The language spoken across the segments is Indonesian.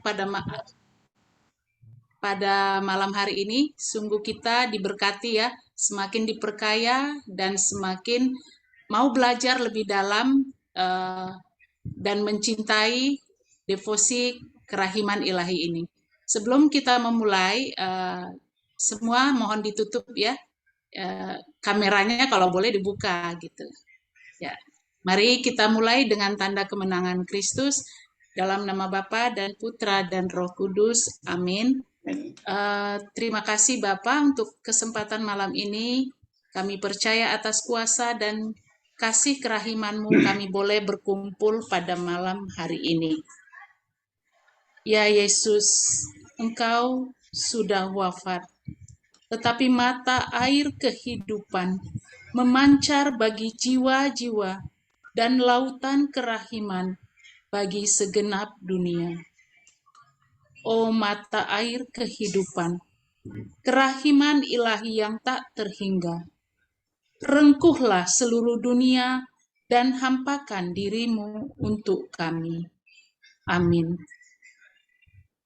pada pada malam hari ini. Sungguh kita diberkati ya, semakin diperkaya dan semakin mau belajar lebih dalam dan mencintai devosi kerahiman ilahi ini. Sebelum kita memulai, semua mohon ditutup ya, kameranya kalau boleh dibuka gitu. Ya, mari kita mulai dengan tanda kemenangan Kristus dalam nama Bapa dan Putra dan Roh Kudus. Amin. Terima kasih Bapak untuk kesempatan malam ini. Kami percaya atas kuasa dan kasih kerahiman-Mu kami boleh berkumpul pada malam hari ini. Ya Yesus, Engkau sudah wafat, tetapi mata air kehidupan memancar bagi jiwa-jiwa dan lautan kerahiman bagi segenap dunia. Oh mata air kehidupan, kerahiman ilahi yang tak terhingga, rengkuhlah seluruh dunia dan hampakan dirimu untuk kami. Amin.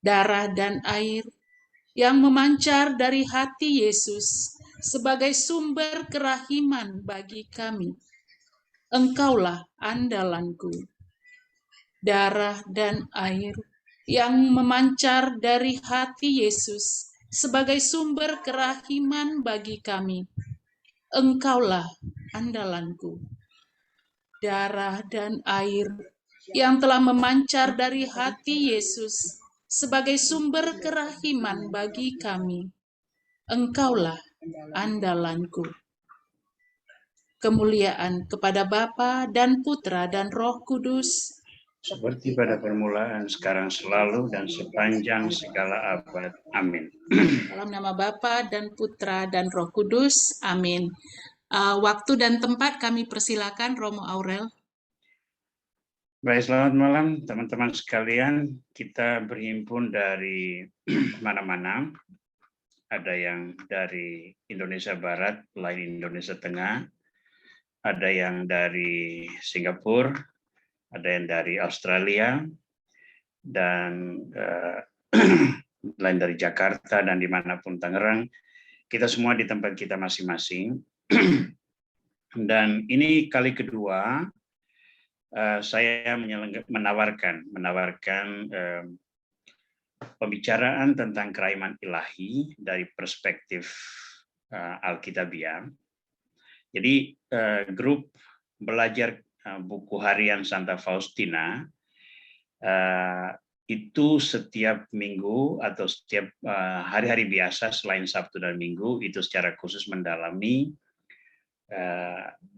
Darah dan air yang memancar dari hati Yesus sebagai sumber kerahiman bagi kami. Engkaulah andalanku. Darah dan air yang memancar dari hati Yesus sebagai sumber kerahiman bagi kami. Engkaulah andalanku. Darah dan air yang telah memancar dari hati Yesus sebagai sumber kerahiman bagi kami. Engkaulah andalanku. Kemuliaan kepada Bapa dan Putra dan Roh Kudus, seperti pada permulaan, sekarang, selalu, dan sepanjang segala abad. Amin. Dalam nama Bapa dan Putra dan Roh Kudus. Amin. Waktu dan tempat kami persilakan Romo Aurel. Baik, selamat malam teman-teman sekalian. Kita berhimpun dari mana-mana. Ada yang dari Indonesia Barat, lain Indonesia Tengah. Ada yang dari Singapura, ada yang dari Australia, dan lain dari Jakarta dan dimanapun Tangerang. Kita semua di tempat kita masing-masing. Dan ini kali kedua saya menawarkan pembicaraan tentang kerahiman ilahi dari perspektif Alkitabiah. Jadi grup belajar buku harian Santa Faustina itu setiap minggu atau setiap hari-hari biasa selain Sabtu dan Minggu itu secara khusus mendalami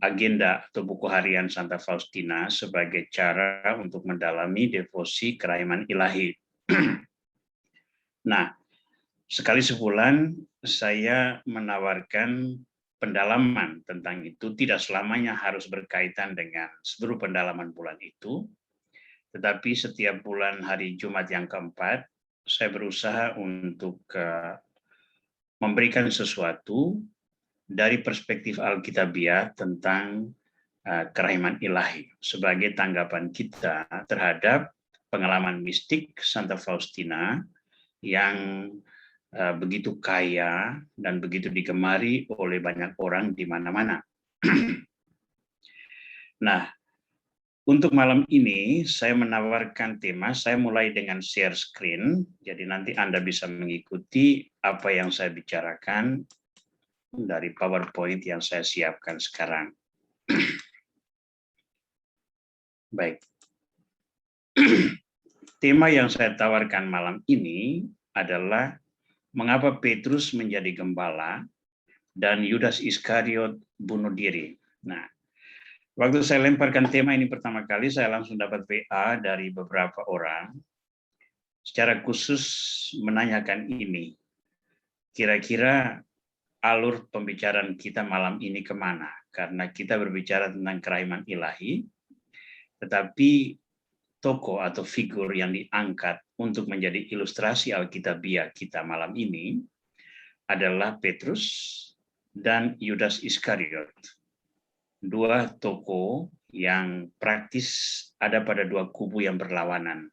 agenda atau buku harian Santa Faustina sebagai cara untuk mendalami devosi kerahiman ilahi. Nah, sekali sebulan saya menawarkan pendalaman tentang itu, tidak selamanya harus berkaitan dengan seluruh pendalaman bulan itu, tetapi setiap bulan hari Jumat yang keempat, saya berusaha untuk memberikan sesuatu dari perspektif Alkitabiah tentang kerahiman ilahi sebagai tanggapan kita terhadap pengalaman mistik Santa Faustina yang begitu kaya dan begitu digemari oleh banyak orang di mana-mana. Nah, untuk malam ini saya menawarkan tema, saya mulai dengan share screen, jadi nanti Anda bisa mengikuti apa yang saya bicarakan dari PowerPoint yang saya siapkan sekarang. Baik. Tema yang saya tawarkan malam ini adalah mengapa Petrus menjadi gembala dan Yudas Iskariot bunuh diri. Nah, waktu saya lemparkan tema ini pertama kali, saya langsung dapat WA dari beberapa orang, secara khusus menanyakan ini, kira-kira alur pembicaraan kita malam ini kemana? Karena kita berbicara tentang kerahiman ilahi, tetapi tokoh atau figur yang diangkat untuk menjadi ilustrasi Alkitabiah kita malam ini adalah Petrus dan Yudas Iskariot. Dua tokoh yang praktis ada pada dua kubu yang berlawanan.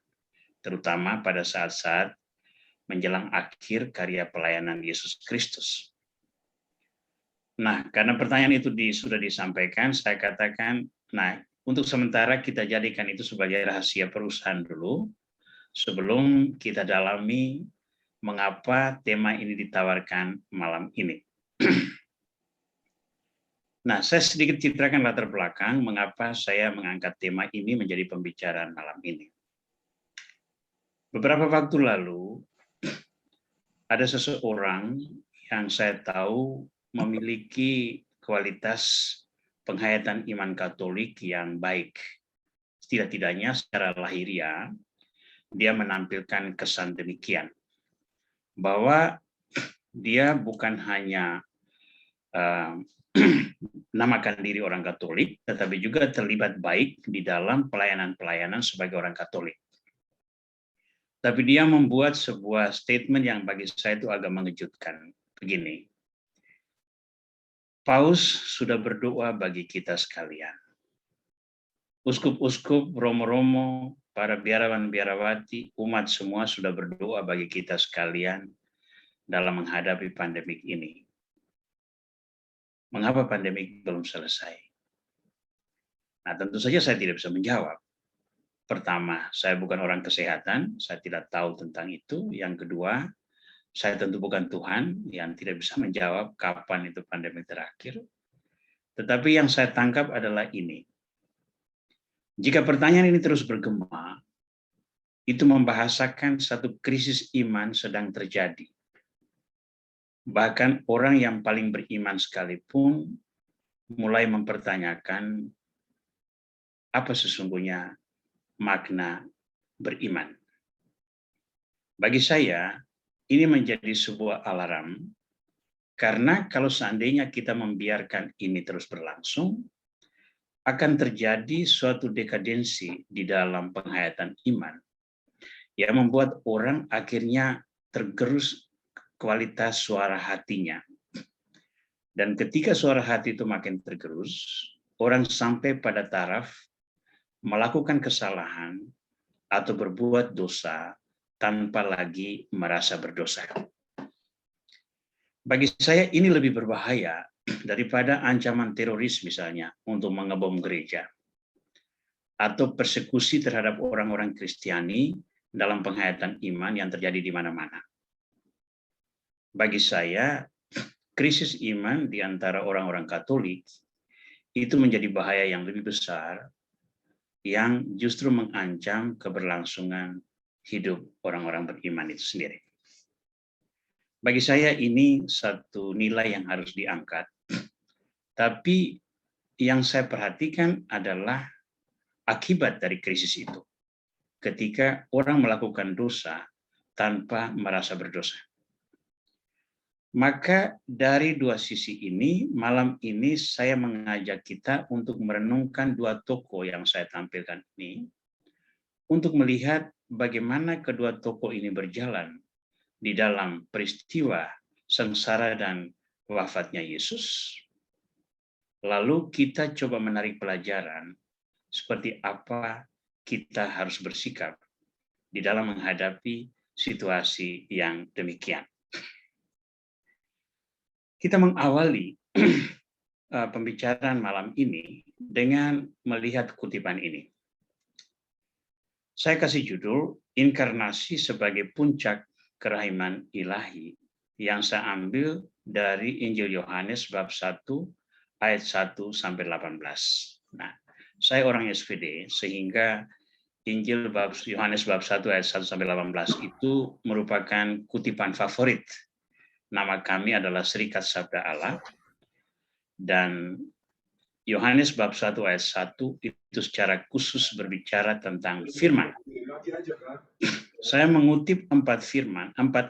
terutama pada saat-saat menjelang akhir karya pelayanan Yesus Kristus. Nah, karena pertanyaan itu sudah disampaikan, saya katakan, nah, untuk sementara kita jadikan itu sebagai rahasia perusahaan dulu, sebelum kita dalami mengapa tema ini ditawarkan malam ini. Nah, saya sedikit citrakan latar belakang mengapa saya mengangkat tema ini menjadi pembicaraan malam ini. Beberapa waktu lalu, ada seseorang yang saya tahu memiliki kualitas penghayatan iman Katolik yang baik. Setidak-tidaknya secara lahiriah, dia menampilkan kesan demikian. Bahwa dia bukan hanya namakan diri orang Katolik, tetapi juga terlibat baik di dalam pelayanan-pelayanan sebagai orang Katolik. Tapi dia membuat sebuah statement yang bagi saya itu agak mengejutkan. Begini, Paus sudah berdoa bagi kita sekalian. Uskup-uskup, romo-romo, para biarawan-biarawati, umat semua sudah berdoa bagi kita sekalian dalam menghadapi pandemik ini. Mengapa pandemik belum selesai? Nah, tentu saja saya tidak bisa menjawab. Pertama, saya bukan orang kesehatan, saya tidak tahu tentang itu. Yang kedua, saya tentu bukan Tuhan yang tidak bisa menjawab kapan itu pandemi terakhir. Tetapi yang saya tangkap adalah ini. Jika pertanyaan ini terus bergema, itu membahasakan satu krisis iman sedang terjadi. Bahkan orang yang paling beriman sekalipun mulai mempertanyakan apa sesungguhnya makna beriman. Bagi saya, ini menjadi sebuah alarm, karena kalau seandainya kita membiarkan ini terus berlangsung, akan terjadi suatu dekadensi di dalam penghayatan iman, yang membuat orang akhirnya tergerus kualitas suara hatinya. Dan ketika suara hati itu makin tergerus, orang sampai pada taraf melakukan kesalahan atau berbuat dosa tanpa lagi merasa berdosa. Bagi saya ini lebih berbahaya daripada ancaman teroris misalnya untuk mengebom gereja, atau persekusi terhadap orang-orang Kristiani dalam penghayatan iman yang terjadi di mana-mana. Bagi saya, krisis iman di antara orang-orang Katolik itu menjadi bahaya yang lebih besar, yang justru mengancam keberlangsungan hidup orang-orang beriman itu sendiri. Bagi saya ini satu nilai yang harus diangkat. Tapi yang saya perhatikan adalah akibat dari krisis itu. Ketika orang melakukan dosa tanpa merasa berdosa. Maka dari dua sisi ini, malam ini saya mengajak kita untuk merenungkan dua tokoh yang saya tampilkan ini, untuk melihat bagaimana kedua tokoh ini berjalan di dalam peristiwa sengsara dan wafatnya Yesus. Lalu kita coba menarik pelajaran seperti apa kita harus bersikap di dalam menghadapi situasi yang demikian. Kita mengawali pembicaraan malam ini dengan melihat kutipan ini. Saya kasih judul, Inkarnasi sebagai Puncak Kerahiman Ilahi, yang saya ambil dari Injil Yohanes bab 1 ayat 1 sampai 18. Nah, saya orang SVD sehingga Injil Yohanes bab 1 ayat 1 sampai 18 itu merupakan kutipan favorit. Nama kami adalah Serikat Sabda Allah, dan Yohanes bab 1 ayat 1 itu secara khusus berbicara tentang firman. Saya mengutip 4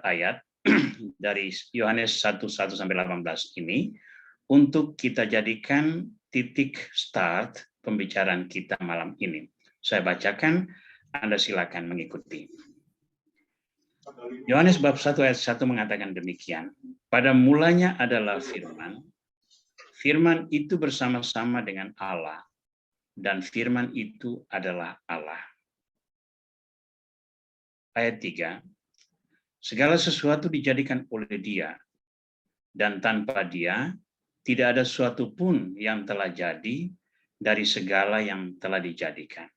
ayat dari Yohanes 1 sampai 18 ini untuk kita jadikan titik start pembicaraan kita malam ini. Saya bacakan, Anda silakan mengikuti. Yohanes bab 1 ayat 1 mengatakan demikian. Pada mulanya adalah firman. Firman itu bersama-sama dengan Allah, dan firman itu adalah Allah. ayat 3, segala sesuatu dijadikan oleh Dia, dan tanpa Dia tidak ada sesuatu pun yang telah jadi dari segala yang telah dijadikan.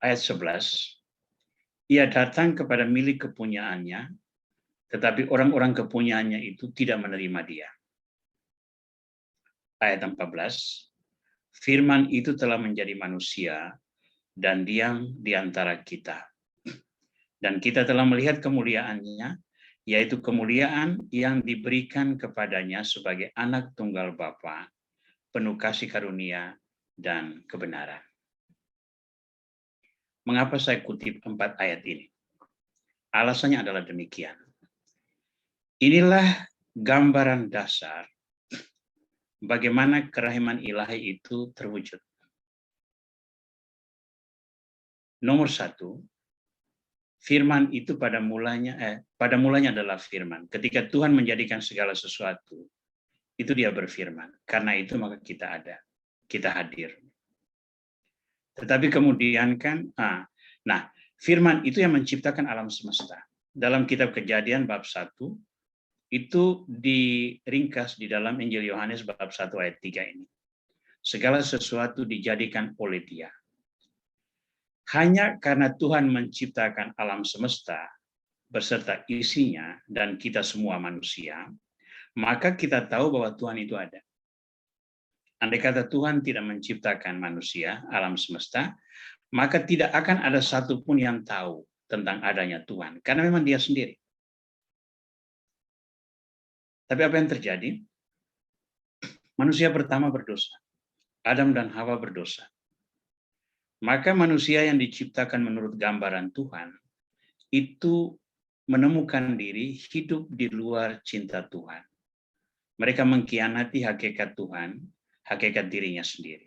Ayat 11, Ia datang kepada milik kepunyaannya, tetapi orang-orang kepunyaannya itu tidak menerima Dia. Ayat 14, Firman itu telah menjadi manusia dan diam di antara kita. Dan kita telah melihat kemuliaannya, yaitu kemuliaan yang diberikan kepadanya sebagai anak tunggal Bapa, penuh kasih karunia dan kebenaran. Mengapa saya kutip 4 ayat ini? Alasannya adalah demikian. Inilah gambaran dasar bagaimana kerahiman ilahi itu terwujud. Nomor 1, firman itu pada mulanya adalah firman. Ketika Tuhan menjadikan segala sesuatu, itu Dia berfirman. Karena itu maka kita ada, kita hadir. Tetapi kemudian kan, firman itu yang menciptakan alam semesta. Dalam kitab Kejadian bab 1, itu diringkas di dalam Injil Yohanes bab 1 ayat 3 ini. Segala sesuatu dijadikan oleh Dia. Hanya karena Tuhan menciptakan alam semesta beserta isinya dan kita semua manusia, maka kita tahu bahwa Tuhan itu ada. Andai kata Tuhan tidak menciptakan manusia, alam semesta, maka tidak akan ada satupun yang tahu tentang adanya Tuhan, karena memang Dia sendiri. Tapi apa yang terjadi? Manusia pertama berdosa. Adam dan Hawa berdosa. Maka manusia yang diciptakan menurut gambaran Tuhan, itu menemukan diri hidup di luar cinta Tuhan. Mereka mengkhianati hakikat Tuhan, hakikat dirinya sendiri.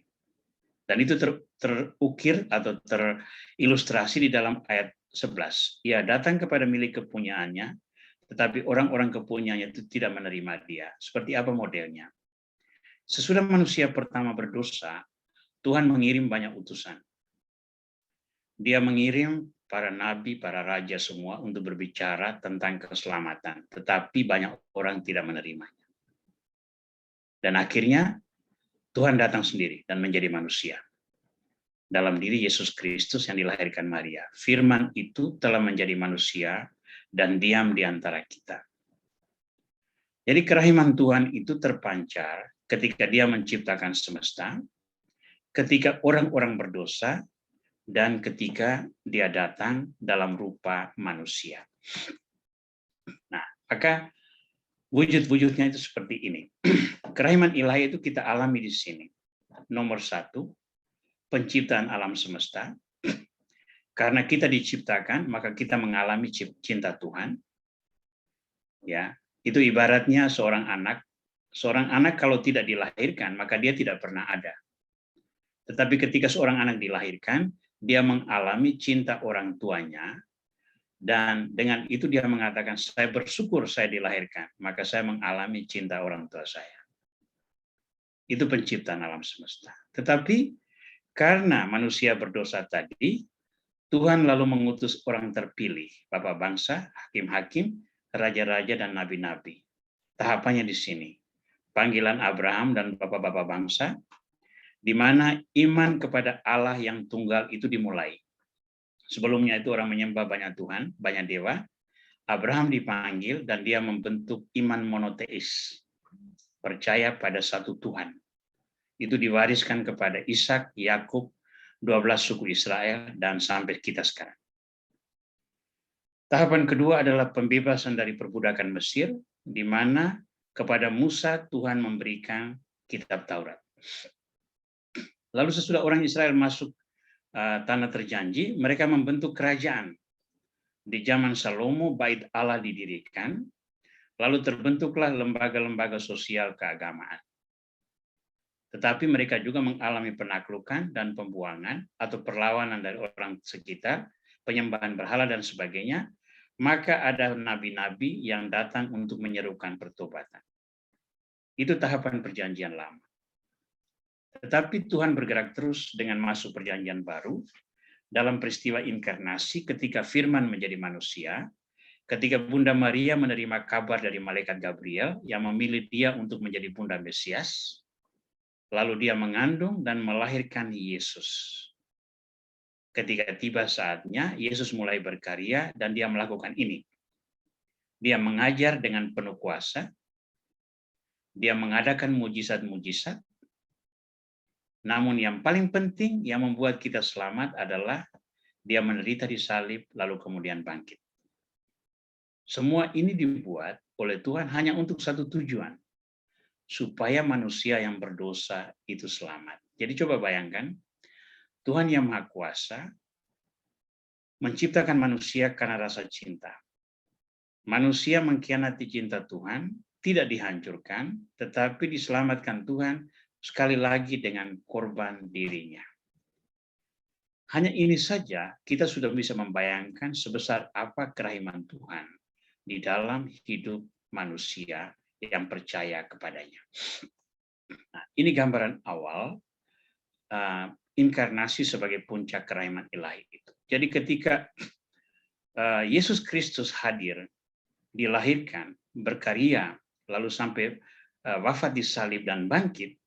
Dan itu terukir atau terilustrasi di dalam ayat 11. Ia datang kepada milik kepunyaannya, tetapi orang-orang kepunyaannya itu tidak menerima Dia. Seperti apa modelnya? Sesudah manusia pertama berdosa, Tuhan mengirim banyak utusan. Dia mengirim para nabi, para raja semua untuk berbicara tentang keselamatan. Tetapi banyak orang tidak menerimanya. Dan akhirnya Tuhan datang sendiri dan menjadi manusia. Dalam diri Yesus Kristus yang dilahirkan Maria. Firman itu telah menjadi manusia dan diam di antara kita. Jadi kerahiman Tuhan itu terpancar ketika Dia menciptakan semesta, ketika orang-orang berdosa, dan ketika Dia datang dalam rupa manusia. Nah, maka wujud-wujudnya itu seperti ini. Kerahiman ilahi itu kita alami di sini. Nomor 1, penciptaan alam semesta. Karena kita diciptakan, maka kita mengalami cinta Tuhan. Ya, itu ibaratnya seorang anak. Seorang anak kalau tidak dilahirkan, maka dia tidak pernah ada. Tetapi ketika seorang anak dilahirkan, dia mengalami cinta orang tuanya, dan dengan itu dia mengatakan, saya bersyukur saya dilahirkan, maka saya mengalami cinta orang tua saya. Itu penciptaan alam semesta. Tetapi karena manusia berdosa tadi, Tuhan lalu mengutus orang terpilih, bapak bangsa, hakim-hakim, raja-raja, dan nabi-nabi. Tahapannya di sini. Panggilan Abraham dan bapak-bapak bangsa, di mana iman kepada Allah yang tunggal itu dimulai. Sebelumnya itu orang menyembah banyak Tuhan, banyak dewa. Abraham dipanggil dan dia membentuk iman monoteis. Percaya pada satu Tuhan. Itu diwariskan kepada Ishak, Yakub, 12 suku Israel, dan sampai kita sekarang. Tahapan kedua adalah pembebasan dari perbudakan Mesir, di mana kepada Musa Tuhan memberikan kitab Taurat. Lalu sesudah orang Israel masuk tanah terjanji, mereka membentuk kerajaan. Di zaman Salomo, bait Allah didirikan, lalu terbentuklah lembaga-lembaga sosial keagamaan. Tetapi mereka juga mengalami penaklukan dan pembuangan atau perlawanan dari orang sekitar, penyembahan berhala dan sebagainya, maka ada nabi-nabi yang datang untuk menyerukan pertobatan. Itu tahapan perjanjian lama. Tetapi Tuhan bergerak terus dengan masuk perjanjian baru, dalam peristiwa inkarnasi ketika Firman menjadi manusia, ketika Bunda Maria menerima kabar dari malaikat Gabriel yang memilih dia untuk menjadi Bunda Mesias, lalu dia mengandung dan melahirkan Yesus. Ketika tiba saatnya, Yesus mulai berkarya dan dia melakukan ini. Dia mengajar dengan penuh kuasa, dia mengadakan mujizat-mujizat, namun yang paling penting yang membuat kita selamat adalah dia menderita di salib lalu kemudian bangkit. Semua ini dibuat oleh Tuhan hanya untuk satu tujuan, supaya manusia yang berdosa itu selamat. Jadi coba bayangkan, Tuhan yang Maha Kuasa menciptakan manusia karena rasa cinta. Manusia mengkhianati cinta Tuhan, tidak dihancurkan, tetapi diselamatkan Tuhan sekali lagi dengan korban dirinya. Hanya ini saja kita sudah bisa membayangkan sebesar apa kerahiman Tuhan di dalam hidup manusia yang percaya kepadanya. Nah, ini gambaran awal inkarnasi sebagai puncak kerahiman ilahi itu. Jadi ketika Yesus Kristus hadir, dilahirkan, berkarya, lalu sampai wafat di salib dan bangkit,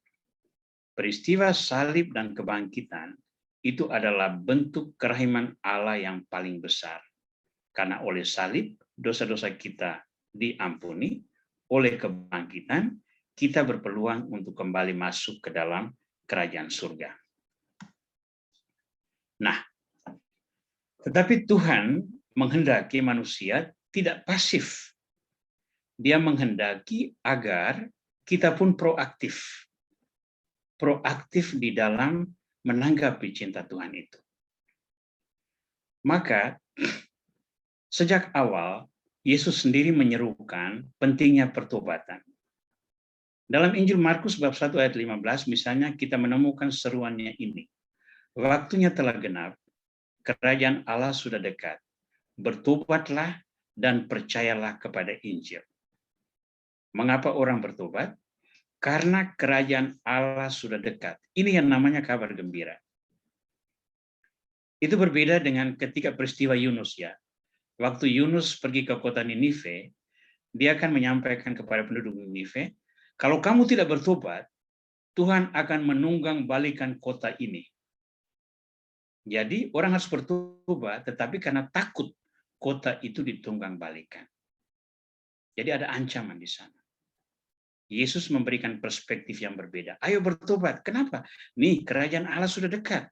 peristiwa salib dan kebangkitan itu adalah bentuk kerahiman Allah yang paling besar. Karena oleh salib, dosa-dosa kita diampuni, oleh kebangkitan, kita berpeluang untuk kembali masuk ke dalam kerajaan surga. Nah, tetapi Tuhan menghendaki manusia tidak pasif. Dia menghendaki agar kita pun proaktif. Proaktif di dalam menanggapi cinta Tuhan itu. Maka, sejak awal, Yesus sendiri menyerukan pentingnya pertobatan. Dalam Injil Markus bab 1 ayat 15, misalnya kita menemukan seruannya ini. Waktunya telah genap, kerajaan Allah sudah dekat. Bertobatlah dan percayalah kepada Injil. Mengapa orang bertobat? Karena kerajaan Allah sudah dekat. Ini yang namanya kabar gembira. Itu berbeda dengan ketika peristiwa Yunus ya. Waktu Yunus pergi ke kota Ninive, dia akan menyampaikan kepada penduduk Ninive, kalau kamu tidak bertobat, Tuhan akan menunggang balikan kota ini. Jadi orang harus bertobat, tetapi karena takut kota itu ditunggang balikan. Jadi ada ancaman di sana. Yesus memberikan perspektif yang berbeda. Ayo bertobat. Kenapa? Nih, kerajaan Allah sudah dekat.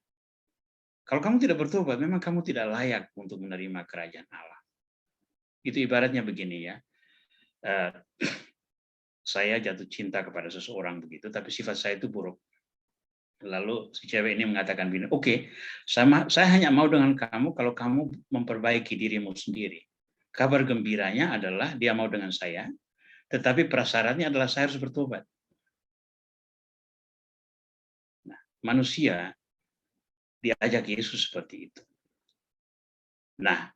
Kalau kamu tidak bertobat, memang kamu tidak layak untuk menerima kerajaan Allah. Itu ibaratnya begini ya. Saya jatuh cinta kepada seseorang begitu, tapi sifat saya itu buruk. Lalu si cewek ini mengatakan begini, oke, saya hanya mau dengan kamu kalau kamu memperbaiki dirimu sendiri. Kabar gembiranya adalah dia mau dengan saya, tetapi prasyaratnya adalah saya harus bertobat. Nah, manusia diajak Yesus seperti itu. Nah,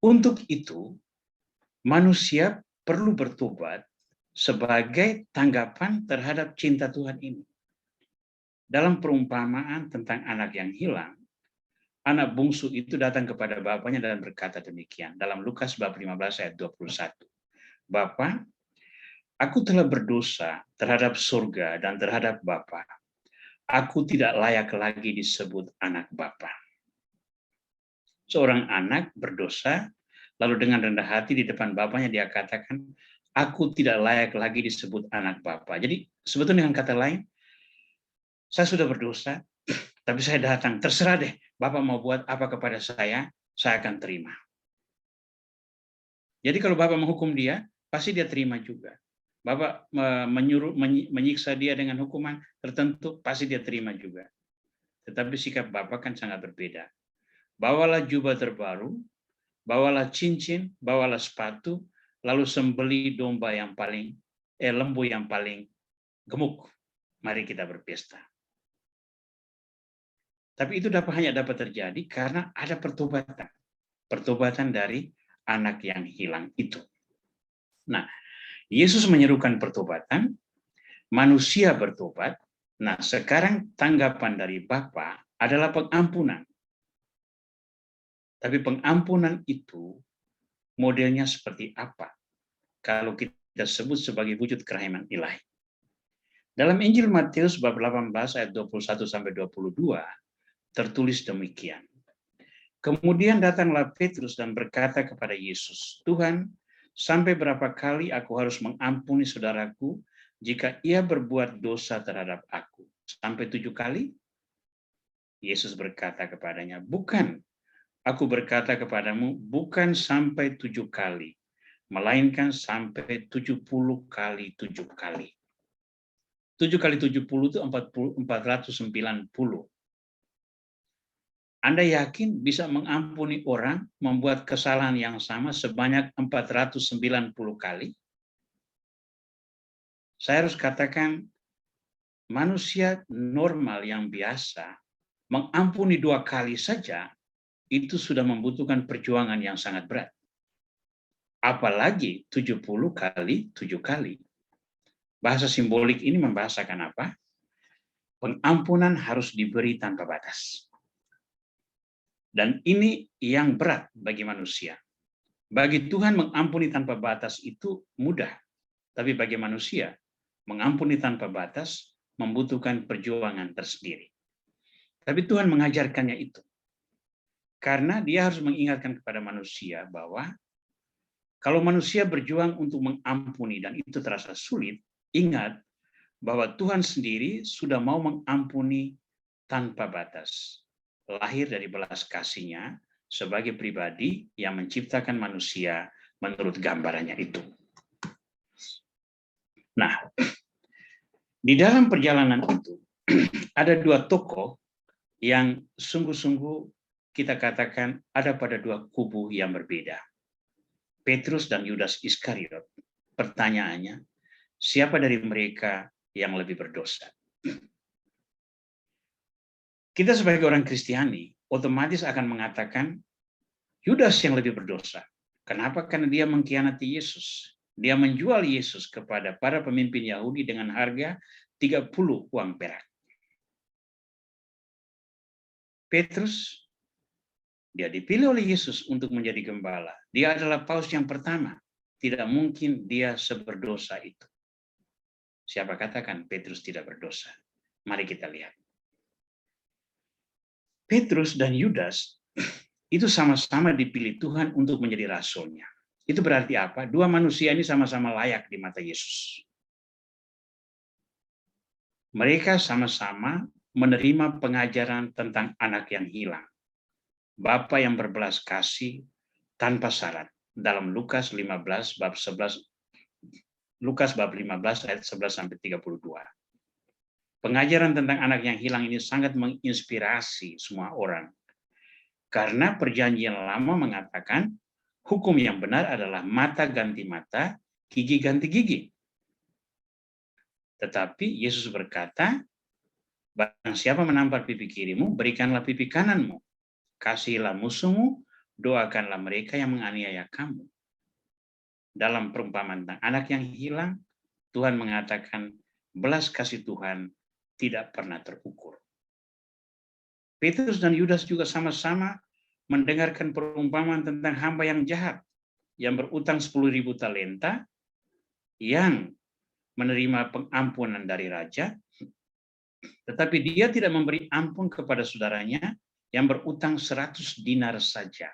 untuk itu manusia perlu bertobat sebagai tanggapan terhadap cinta Tuhan ini. Dalam perumpamaan tentang anak yang hilang, anak bungsu itu datang kepada bapaknya dan berkata demikian. Dalam Lukas bab 15 ayat 21. Bapa, aku telah berdosa terhadap surga dan terhadap Bapa. Aku tidak layak lagi disebut anak Bapa. Seorang anak berdosa, lalu dengan rendah hati di depan bapaknya dia katakan, aku tidak layak lagi disebut anak Bapa. Jadi sebetulnya dengan kata lain, saya sudah berdosa, tapi saya datang, terserah deh, Bapak mau buat apa kepada saya akan terima. Jadi kalau Bapak menghukum dia, pasti dia terima juga. Bapak menyiksa dia dengan hukuman tertentu, pasti dia terima juga. Tetapi sikap Bapak kan sangat berbeda. Bawalah jubah terbaru, bawalah cincin, bawalah sepatu, lalu sembeli domba yang paling, lembu yang paling gemuk. Mari kita berpesta. Tapi itu hanya dapat terjadi karena ada pertobatan. Pertobatan dari anak yang hilang itu. Nah, Yesus menyerukan pertobatan, manusia bertobat. Nah, sekarang tanggapan dari Bapa adalah pengampunan. Tapi pengampunan itu modelnya seperti apa kalau kita sebut sebagai wujud kerahiman ilahi? Dalam Injil Matius bab 18 ayat 21 sampai 22 tertulis demikian. Kemudian datanglah Petrus dan berkata kepada Yesus, "Tuhan, sampai berapa kali aku harus mengampuni saudaraku jika ia berbuat dosa terhadap aku? Sampai 7 kali?" Yesus berkata kepadanya, "Bukan, aku berkata kepadamu, bukan sampai 7 kali, melainkan sampai 70 kali 7 kali." 7 kali 70 itu 490. Anda yakin bisa mengampuni orang membuat kesalahan yang sama sebanyak 490 kali? Saya harus katakan, manusia normal yang biasa mengampuni 2 kali saja itu sudah membutuhkan perjuangan yang sangat berat. Apalagi 70 kali 7 kali. Bahasa simbolik ini membahasakan apa? Pengampunan harus diberi tanpa batas. Dan ini yang berat bagi manusia. Bagi Tuhan mengampuni tanpa batas itu mudah. Tapi bagi manusia, mengampuni tanpa batas membutuhkan perjuangan tersendiri. Tapi Tuhan mengajarkannya itu. Karena dia harus mengingatkan kepada manusia bahwa kalau manusia berjuang untuk mengampuni dan itu terasa sulit, ingat bahwa Tuhan sendiri sudah mau mengampuni tanpa batas. Lahir dari belas kasih-Nya sebagai pribadi yang menciptakan manusia menurut gambarannya itu. Nah, di dalam perjalanan itu ada 2 tokoh yang sungguh-sungguh kita katakan ada pada 2 kubu yang berbeda. Petrus dan Yudas Iskariot. Pertanyaannya, siapa dari mereka yang lebih berdosa? Kita sebagai orang Kristiani otomatis akan mengatakan Yudas yang lebih berdosa. Kenapa? Karena dia mengkhianati Yesus. Dia menjual Yesus kepada para pemimpin Yahudi dengan harga 30 uang perak. Petrus, dia dipilih oleh Yesus untuk menjadi gembala. Dia adalah paus yang pertama. Tidak mungkin dia seberdosa itu. Siapa katakan Petrus tidak berdosa? Mari kita lihat. Petrus dan Yudas itu sama-sama dipilih Tuhan untuk menjadi rasulnya. Itu berarti apa? 2 manusia ini sama-sama layak di mata Yesus. Mereka sama-sama menerima pengajaran tentang anak yang hilang. Bapa yang berbelas kasih tanpa syarat. Dalam Lukas 15 bab 11 Lukas bab 15 ayat 11 sampai 32. Pengajaran tentang anak yang hilang ini sangat menginspirasi semua orang. Karena perjanjian lama mengatakan hukum yang benar adalah mata ganti mata, gigi ganti gigi. Tetapi Yesus berkata, barang siapa menampar pipi kirimu, berikanlah pipi kananmu. Kasihilah musuhmu, doakanlah mereka yang menganiaya kamu. Dalam perumpamaan tentang anak yang hilang, Tuhan mengatakan belas kasih Tuhan tidak pernah terukur. Petrus dan Yudas juga sama-sama mendengarkan perumpamaan tentang hamba yang jahat, yang berutang 10.000 talenta, yang menerima pengampunan dari raja, tetapi dia tidak memberi ampun kepada saudaranya yang berutang 100 dinar saja.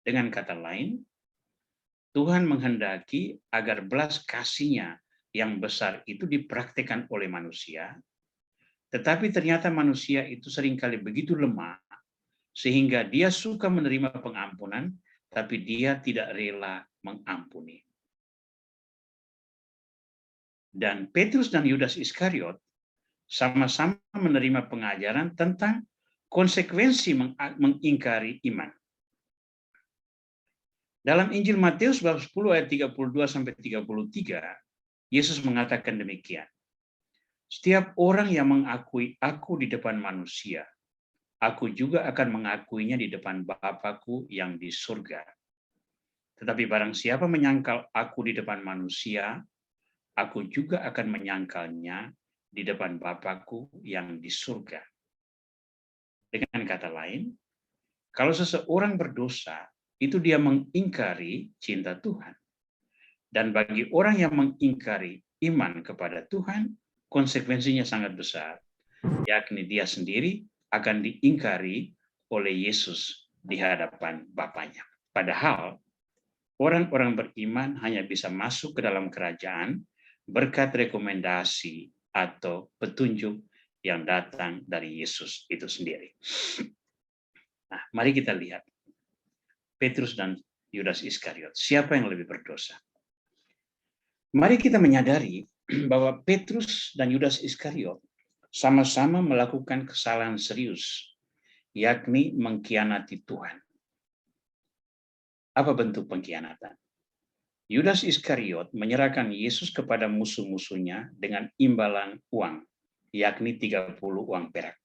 Dengan kata lain, Tuhan menghendaki agar belas kasih-Nya yang besar itu dipraktikkan oleh manusia, tetapi ternyata manusia itu seringkali begitu lemah, sehingga dia suka menerima pengampunan, tapi dia tidak rela mengampuni. Dan Petrus dan Yudas Iskariot sama-sama menerima pengajaran tentang konsekuensi mengingkari iman. Dalam Injil Matius bab 10 ayat 32 sampai 33, Yesus mengatakan demikian. Setiap orang yang mengakui aku di depan manusia, aku juga akan mengakuinya di depan Bapa-Ku yang di surga. Tetapi barang siapa menyangkal aku di depan manusia, aku juga akan menyangkalnya di depan Bapa-Ku yang di surga. Dengan kata lain, Kalau seseorang berdosa, itu dia mengingkari cinta Tuhan. Dan bagi orang yang mengingkari iman kepada Tuhan, konsekuensinya sangat besar, yakni dia sendiri akan diingkari oleh Yesus di hadapan Bapaknya. Padahal orang-orang beriman hanya bisa masuk ke dalam kerajaan berkat rekomendasi atau petunjuk yang datang dari Yesus itu sendiri. Nah, mari kita lihat Petrus dan Yudas Iskariot. Siapa yang lebih berdosa? Mari kita menyadari bahwa Petrus dan Yudas Iskariot sama-sama melakukan kesalahan serius, yakni mengkhianati Tuhan. Apa bentuk pengkhianatan? Yudas Iskariot menyerahkan Yesus kepada musuh-musuhnya dengan imbalan uang, yakni 30 uang perak.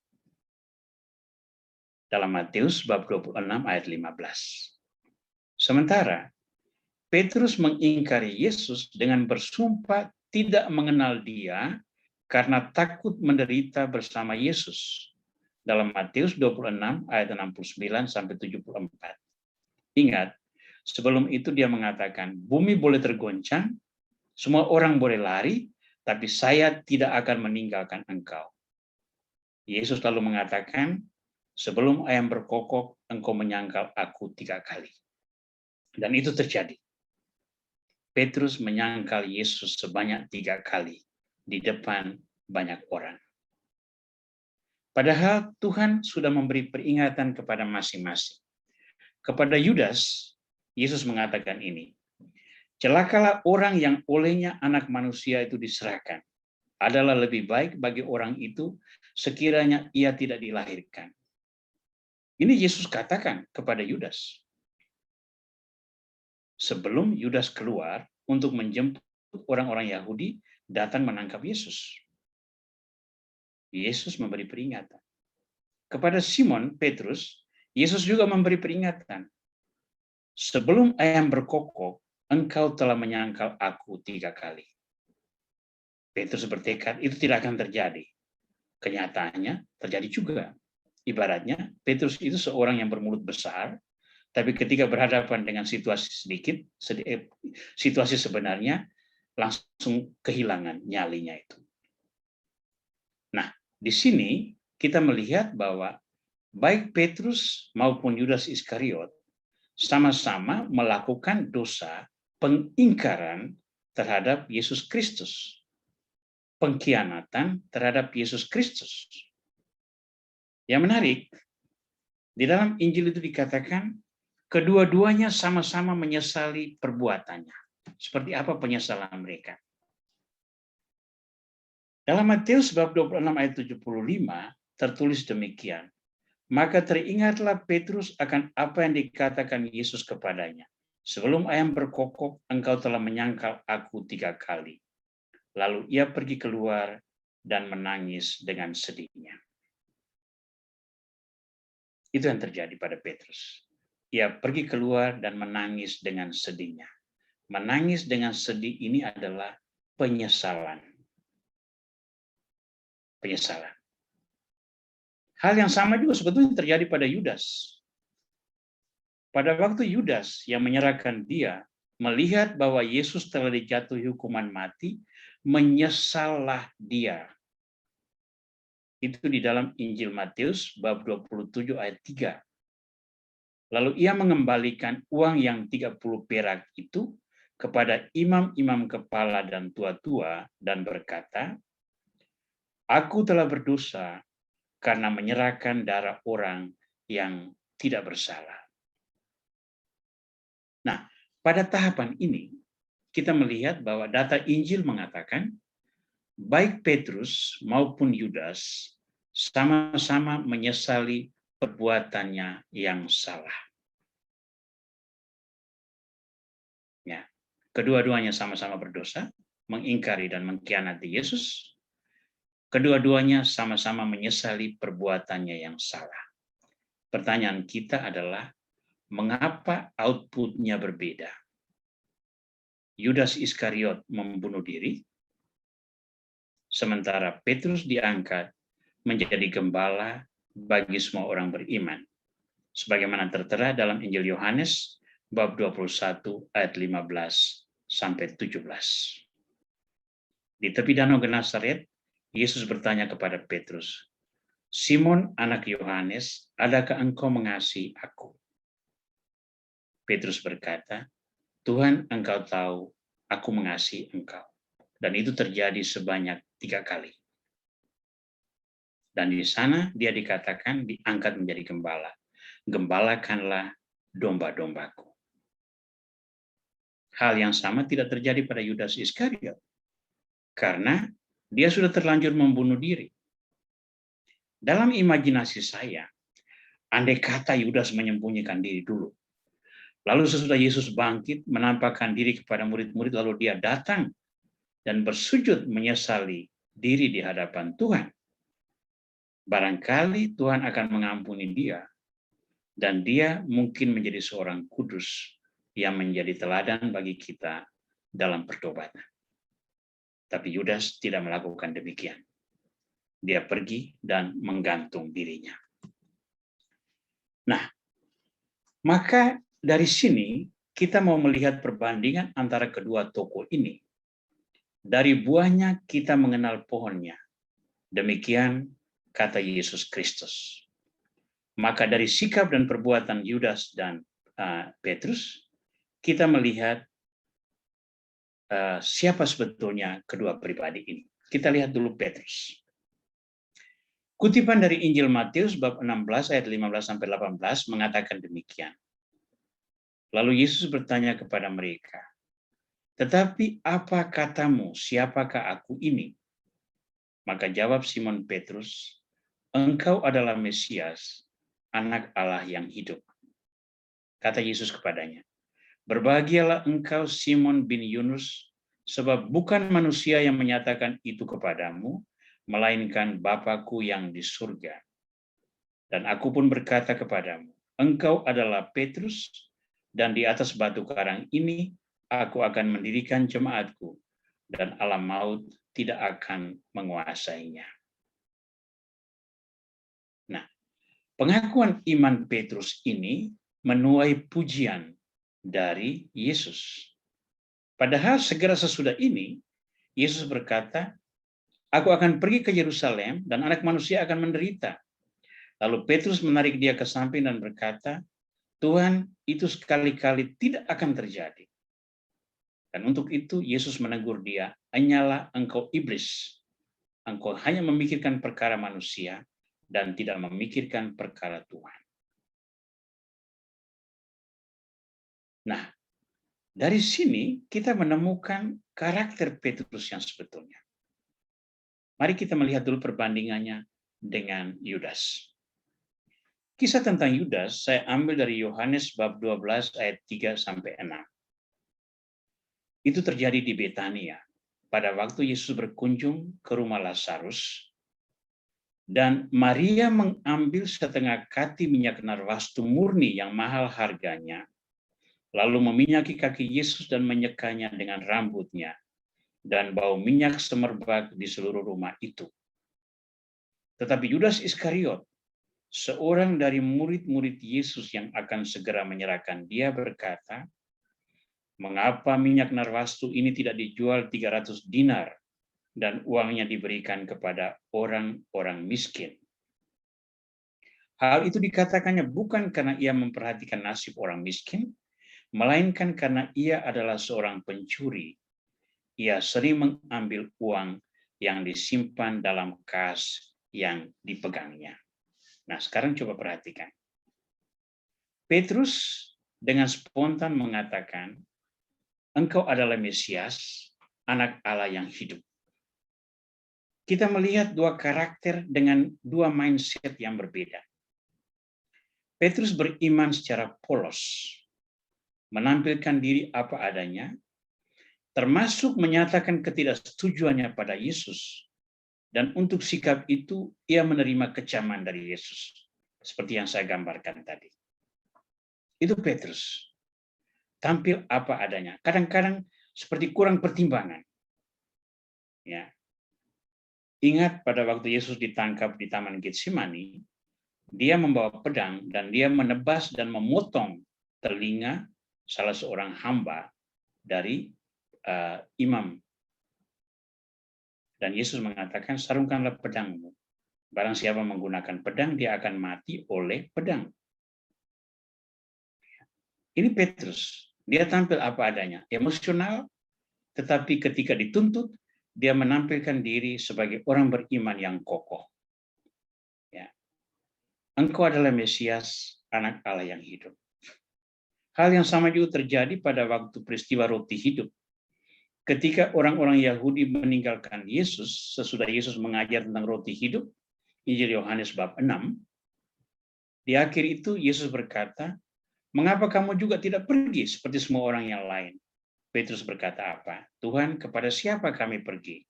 Dalam Matius bab 26 ayat 15. Sementara Petrus mengingkari Yesus dengan bersumpah tidak mengenal dia karena takut menderita bersama Yesus. Dalam Matius 26 ayat 69 sampai 74. Ingat, sebelum itu dia mengatakan, bumi boleh tergoncang, semua orang boleh lari, tapi saya tidak akan meninggalkan engkau. Yesus lalu mengatakan, sebelum ayam berkokok, engkau menyangkal aku 3 kali. Dan itu terjadi. Petrus menyangkal Yesus sebanyak 3 kali di depan banyak orang. Padahal Tuhan sudah memberi peringatan kepada masing-masing. Kepada Yudas, Yesus mengatakan ini, celakalah orang yang olehnya anak manusia itu diserahkan. Adalah lebih baik bagi orang itu sekiranya ia tidak dilahirkan. Ini Yesus katakan kepada Yudas. Sebelum Yudas keluar untuk menjemput orang-orang Yahudi datang menangkap Yesus. Yesus memberi peringatan. Kepada Simon Petrus, Yesus juga memberi peringatan. Sebelum ayam berkokok, engkau telah menyangkal aku 3 kali. Petrus bertekad itu tidak akan terjadi. Kenyataannya terjadi juga. Ibaratnya Petrus itu seorang yang bermulut besar, tapi ketika berhadapan dengan situasi situasi sebenarnya langsung kehilangan nyalinya itu. Nah, di sini kita melihat bahwa baik Petrus maupun Yudas Iskariot sama-sama melakukan dosa pengingkaran terhadap Yesus Kristus. Pengkhianatan terhadap Yesus Kristus. Yang menarik, di dalam Injil itu dikatakan, kedua-duanya sama-sama menyesali perbuatannya. Seperti apa penyesalan mereka? Dalam Matius bab 26 ayat 75 tertulis demikian. Maka teringatlah Petrus akan apa yang dikatakan Yesus kepadanya. Sebelum ayam berkokok, engkau telah menyangkal aku 3 kali. Lalu ia pergi keluar dan menangis dengan sedihnya. Itu yang terjadi pada Petrus. Ia pergi keluar dan menangis dengan sedihnya. Menangis dengan sedih ini adalah penyesalan. Penyesalan. Hal yang sama juga sebetulnya terjadi pada Yudas. Pada waktu Yudas yang menyerahkan dia, melihat bahwa Yesus telah dijatuhi hukuman mati, menyesallah dia. Itu di dalam Injil Matius bab 27 ayat 3. Lalu ia mengembalikan uang yang 30 perak itu kepada imam-imam kepala dan tua-tua dan berkata, aku telah berdosa karena menyerahkan darah orang yang tidak bersalah. Nah, pada tahapan ini, kita melihat bahwa data Injil mengatakan, baik Petrus maupun Yudas sama-sama menyesali perbuatannya yang salah. Ya, kedua-duanya sama-sama berdosa, mengingkari dan mengkhianati Yesus. Kedua-duanya sama-sama menyesali perbuatannya yang salah. Pertanyaan kita adalah, mengapa outputnya berbeda? Yudas Iskariot membunuh diri, sementara Petrus diangkat menjadi gembala bagi semua orang beriman. sebagaimana tertera dalam Injil Yohanes bab 21 ayat 15 sampai 17. Di tepi danau Genesaret, Yesus bertanya kepada Petrus, "Simon anak Yohanes, adakah engkau mengasihi aku?" Petrus berkata, "Tuhan, engkau tahu aku mengasihi engkau." Dan itu terjadi sebanyak 3 kali. Dan di sana dia dikatakan diangkat menjadi gembala. Gembalakanlah domba-dombaku. Hal yang sama tidak terjadi pada Yudas Iskariot. Karena dia sudah terlanjur membunuh diri. Dalam imajinasi saya, andai kata Yudas menyembunyikan diri dulu. Lalu sesudah Yesus bangkit, menampakkan diri kepada murid-murid, lalu dia datang dan bersujud menyesali diri di hadapan Tuhan. Barangkali Tuhan akan mengampuni dia, dan dia mungkin menjadi seorang kudus yang menjadi teladan bagi kita dalam pertobatan. Tapi Yudas tidak melakukan demikian. Dia pergi dan menggantung dirinya. Nah, maka dari sini kita mau melihat perbandingan antara kedua tokoh ini. Dari buahnya kita mengenal pohonnya. Demikian kata Yesus Kristus. Maka dari sikap dan perbuatan Yudas dan Petrus, kita melihat siapa sebetulnya kedua pribadi ini. Kita lihat dulu Petrus. Kutipan dari Injil Matius bab 16 ayat 15 sampai 18 mengatakan demikian. Lalu Yesus bertanya kepada mereka, "Tetapi apa katamu, siapakah aku ini?" Maka jawab Simon Petrus, "Engkau adalah Mesias, Anak Allah yang hidup." Kata Yesus kepadanya, "Berbahagialah engkau Simon bin Yunus, sebab bukan manusia yang menyatakan itu kepadamu, melainkan Bapa-Ku yang di surga. Dan aku pun berkata kepadamu, engkau adalah Petrus, dan di atas batu karang ini aku akan mendirikan jemaatku, dan alam maut tidak akan menguasainya." Nah, pengakuan iman Petrus ini menuai pujian dari Yesus. Padahal segera sesudah ini, Yesus berkata, "Aku akan pergi ke Yerusalem dan Anak Manusia akan menderita." Lalu Petrus menarik dia ke samping dan berkata, "Tuhan, itu sekali-kali tidak akan terjadi." Dan untuk itu Yesus menegur dia, "Hanyalah engkau iblis. Engkau hanya memikirkan perkara manusia dan tidak memikirkan perkara Tuhan." Nah, dari sini kita menemukan karakter Petrus yang sebetulnya. Mari kita melihat dulu perbandingannya dengan Yudas. Kisah tentang Yudas saya ambil dari Yohanes bab 12 ayat 3 sampai 6. Itu terjadi di Betania pada waktu Yesus berkunjung ke rumah Lazarus, dan Maria mengambil setengah kati minyak narwastu murni yang mahal harganya, lalu meminyaki kaki Yesus dan menyekanya dengan rambutnya, dan bau minyak semerbak di seluruh rumah itu. Tetapi Yudas Iskariot, seorang dari murid-murid Yesus yang akan segera menyerahkan dia, berkata, "Mengapa minyak narwastu ini tidak dijual 300 dinar dan uangnya diberikan kepada orang-orang miskin?" Hal itu dikatakannya bukan karena ia memperhatikan nasib orang miskin, melainkan karena ia adalah seorang pencuri. Ia sering mengambil uang yang disimpan dalam kas yang dipegangnya. Nah, sekarang coba perhatikan. Petrus dengan spontan mengatakan, "Engkau adalah Mesias, Anak Allah yang hidup." Kita melihat dua karakter dengan dua mindset yang berbeda. Petrus beriman secara polos, menampilkan diri apa adanya, termasuk menyatakan ketidaksetujuannya pada Yesus. Dan untuk sikap itu, ia menerima kecaman dari Yesus. Seperti yang saya gambarkan tadi. Itu Petrus. Tampil apa adanya. Kadang-kadang seperti kurang pertimbangan. Ya. Ingat pada waktu Yesus ditangkap di Taman Getsemani, dia membawa pedang dan dia menebas dan memotong telinga salah seorang hamba dari imam. Dan Yesus mengatakan, sarungkanlah pedangmu. Barang siapa menggunakan pedang, dia akan mati oleh pedang. Ini Petrus. Dia tampil apa adanya, emosional, tetapi ketika dituntut, dia menampilkan diri sebagai orang beriman yang kokoh. Ya. Engkau adalah Mesias, anak Allah yang hidup. Hal yang sama juga terjadi pada waktu peristiwa roti hidup. Ketika orang-orang Yahudi meninggalkan Yesus, sesudah Yesus mengajar tentang roti hidup, Injil Yohanes bab 6, di akhir itu Yesus berkata, mengapa kamu juga tidak pergi seperti semua orang yang lain? Petrus berkata apa? Tuhan, kepada siapa kami pergi?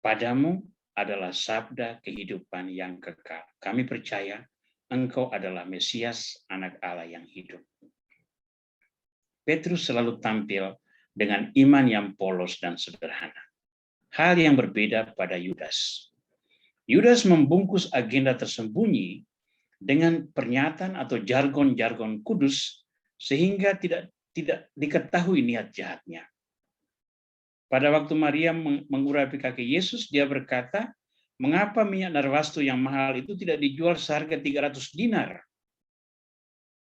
Padamu adalah sabda kehidupan yang kekal. Kami percaya Engkau adalah Mesias, anak Allah yang hidup. Petrus selalu tampil dengan iman yang polos dan sederhana. Hal yang berbeda pada Yudas. Yudas membungkus agenda tersembunyi dengan pernyataan atau jargon-jargon kudus sehingga tidak diketahui niat jahatnya. Pada waktu Maria mengurapi kaki Yesus, dia berkata, mengapa minyak narwastu yang mahal itu tidak dijual seharga 300 dinar?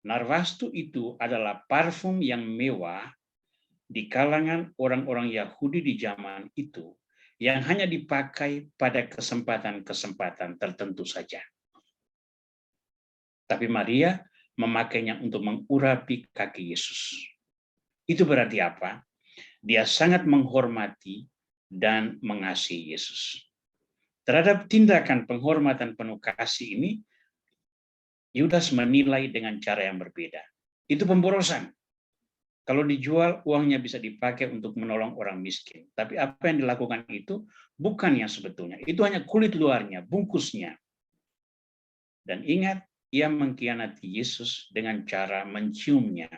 Narwastu itu adalah parfum yang mewah di kalangan orang-orang Yahudi di zaman itu yang hanya dipakai pada kesempatan-kesempatan tertentu saja. Tapi Maria memakainya untuk mengurapi kaki Yesus. Itu berarti apa? Dia sangat menghormati dan mengasihi Yesus. Terhadap tindakan penghormatan penuh kasih ini, Yudas menilai dengan cara yang berbeda. Itu pemborosan. Kalau dijual, uangnya bisa dipakai untuk menolong orang miskin. Tapi apa yang dilakukan itu bukan yang sebetulnya. Itu hanya kulit luarnya, bungkusnya. Dan ingat, ia mengkhianati Yesus dengan cara menciumnya.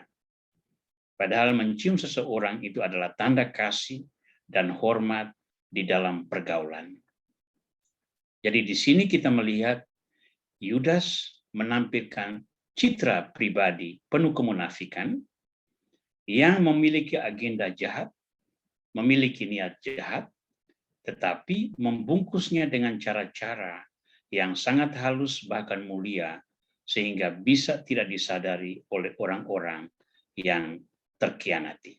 Padahal mencium seseorang itu adalah tanda kasih dan hormat di dalam pergaulan. Jadi di sini kita melihat Yudas menampilkan citra pribadi penuh kemunafikan yang memiliki agenda jahat, memiliki niat jahat, tetapi membungkusnya dengan cara-cara yang sangat halus bahkan mulia sehingga bisa tidak disadari oleh orang-orang yang terkhianati.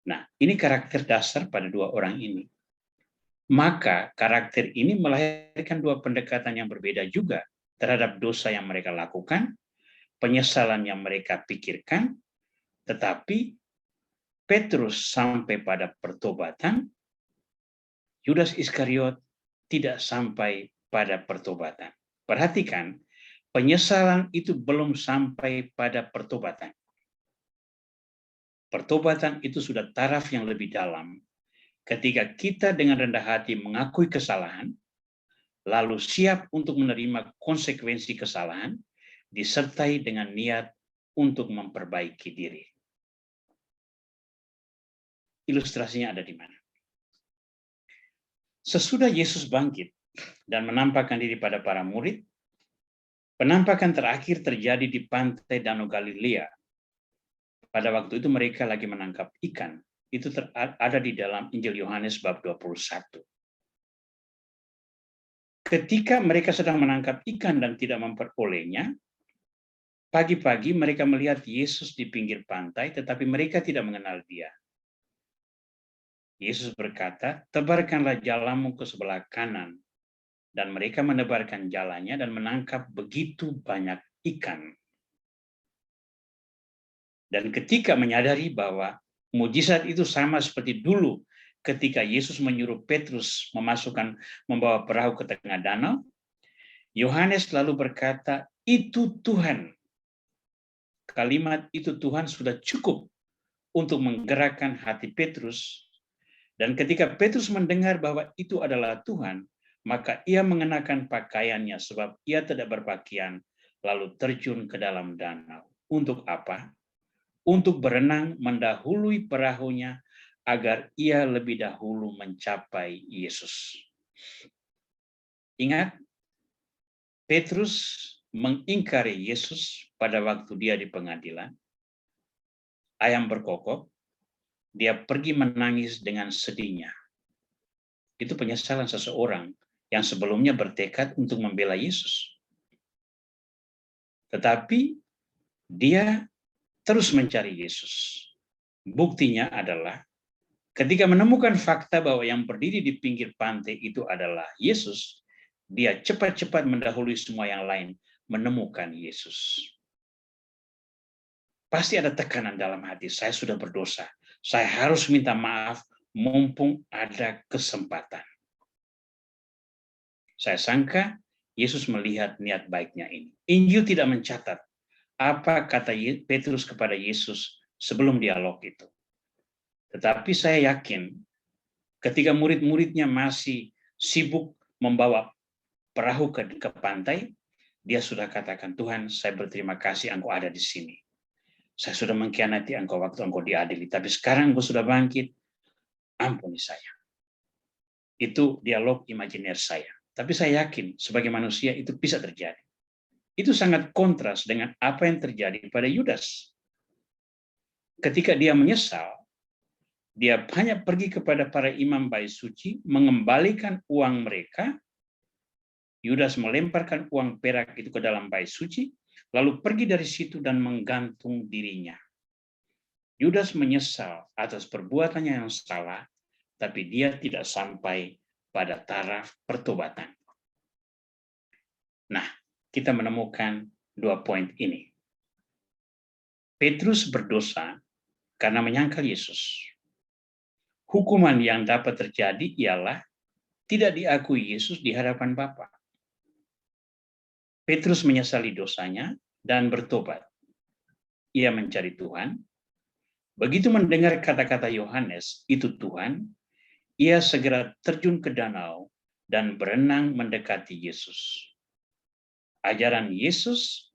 Nah, ini karakter dasar pada dua orang ini. Maka karakter ini melahirkan dua pendekatan yang berbeda juga terhadap dosa yang mereka lakukan, penyesalan yang mereka pikirkan, tetapi Petrus sampai pada pertobatan, Yudas Iskariot tidak sampai pada pertobatan. Perhatikan, penyesalan itu belum sampai pada pertobatan. Pertobatan itu sudah taraf yang lebih dalam. Ketika kita dengan rendah hati mengakui kesalahan, lalu siap untuk menerima konsekuensi kesalahan, disertai dengan niat untuk memperbaiki diri. Ilustrasinya ada di mana? Sesudah Yesus bangkit dan menampakkan diri pada para murid, penampakan terakhir terjadi di pantai Danau Galilea. Pada waktu itu mereka lagi menangkap ikan. Itu ada di dalam Injil Yohanes bab 21. Ketika mereka sedang menangkap ikan dan tidak memperolehnya, pagi-pagi mereka melihat Yesus di pinggir pantai, tetapi mereka tidak mengenal dia. Yesus berkata, tebarkanlah jalamu ke sebelah kanan. Dan mereka menebarkan jalannya dan menangkap begitu banyak ikan. Dan ketika menyadari bahwa mujizat itu sama seperti dulu ketika Yesus menyuruh Petrus membawa perahu ke tengah danau, Yohanes lalu berkata, itu Tuhan. Kalimat itu Tuhan sudah cukup untuk menggerakkan hati Petrus. Dan ketika Petrus mendengar bahwa itu adalah Tuhan, maka ia mengenakan pakaiannya sebab ia tidak berpakaian, lalu terjun ke dalam danau. Untuk apa? Untuk berenang mendahului perahunya agar ia lebih dahulu mencapai Yesus. Ingat, Petrus mengingkari Yesus pada waktu dia di pengadilan. Ayam berkokok, dia pergi menangis dengan sedihnya. Itu penyesalan seseorang yang sebelumnya bertekad untuk membela Yesus. Tetapi dia terus mencari Yesus. Buktinya adalah ketika menemukan fakta bahwa yang berdiri di pinggir pantai itu adalah Yesus, dia cepat-cepat mendahului semua yang lain menemukan Yesus. Pasti ada tekanan dalam hati, saya sudah berdosa, saya harus minta maaf mumpung ada kesempatan. Saya sangka Yesus melihat niat baiknya ini. Injil tidak mencatat apa kata Petrus kepada Yesus sebelum dialog itu. Tetapi saya yakin ketika murid-muridnya masih sibuk membawa perahu ke pantai, dia sudah katakan, Tuhan, saya berterima kasih Engkau ada di sini. Saya sudah mengkhianati Engkau waktu Engkau diadili, tapi sekarang Engkau sudah bangkit, ampuni saya. Itu dialog imajiner saya. Tapi saya yakin sebagai manusia itu bisa terjadi. Itu sangat kontras dengan apa yang terjadi pada Yudas. Ketika dia menyesal, dia hanya pergi kepada para imam bait suci, mengembalikan uang mereka. Yudas melemparkan uang perak itu ke dalam bait suci, lalu pergi dari situ dan menggantung dirinya. Yudas menyesal atas perbuatannya yang salah, tapi dia tidak sampai pada taraf pertobatan. Nah, kita menemukan 2 poin ini. Petrus berdosa karena menyangkal Yesus. Hukuman yang dapat terjadi ialah tidak diakui Yesus di hadapan Bapa. Petrus menyesali dosanya dan bertobat. Ia mencari Tuhan. Begitu mendengar kata-kata Yohanes, itu Tuhan, ia segera terjun ke danau dan berenang mendekati Yesus. Ajaran Yesus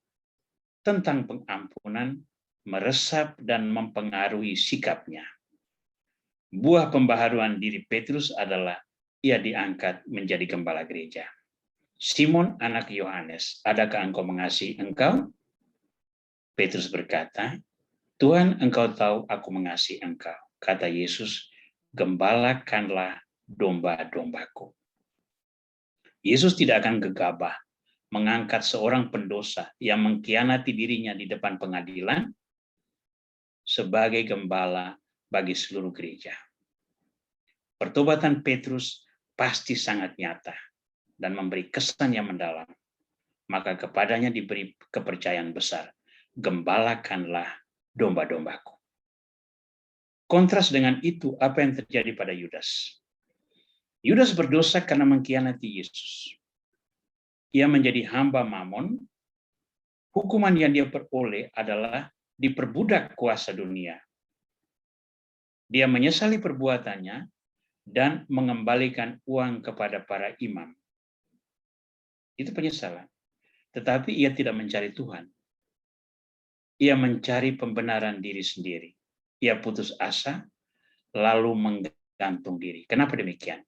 tentang pengampunan meresap dan mempengaruhi sikapnya. Buah pembaharuan diri Petrus adalah ia diangkat menjadi gembala gereja. Simon anak Yohanes, adakah engkau mengasihi engkau? Petrus berkata, Tuhan, engkau tahu aku mengasihi engkau. Kata Yesus, gembalakanlah domba-dombaku. Yesus tidak akan gegabah mengangkat seorang pendosa yang mengkhianati dirinya di depan pengadilan sebagai gembala bagi seluruh gereja. Pertobatan Petrus pasti sangat nyata dan memberi kesan yang mendalam. Maka kepadanya diberi kepercayaan besar. Gembalakanlah domba-dombaku. Kontras dengan itu, apa yang terjadi pada Yudas? Yudas berdosa karena mengkhianati Yesus. Ia menjadi hamba Mamon. Hukuman yang dia peroleh adalah diperbudak kuasa dunia. Dia menyesali perbuatannya dan mengembalikan uang kepada para imam. Itu penyesalan. Tetapi ia tidak mencari Tuhan. Ia mencari pembenaran diri sendiri. Ia putus asa, lalu menggantung diri. Kenapa demikian?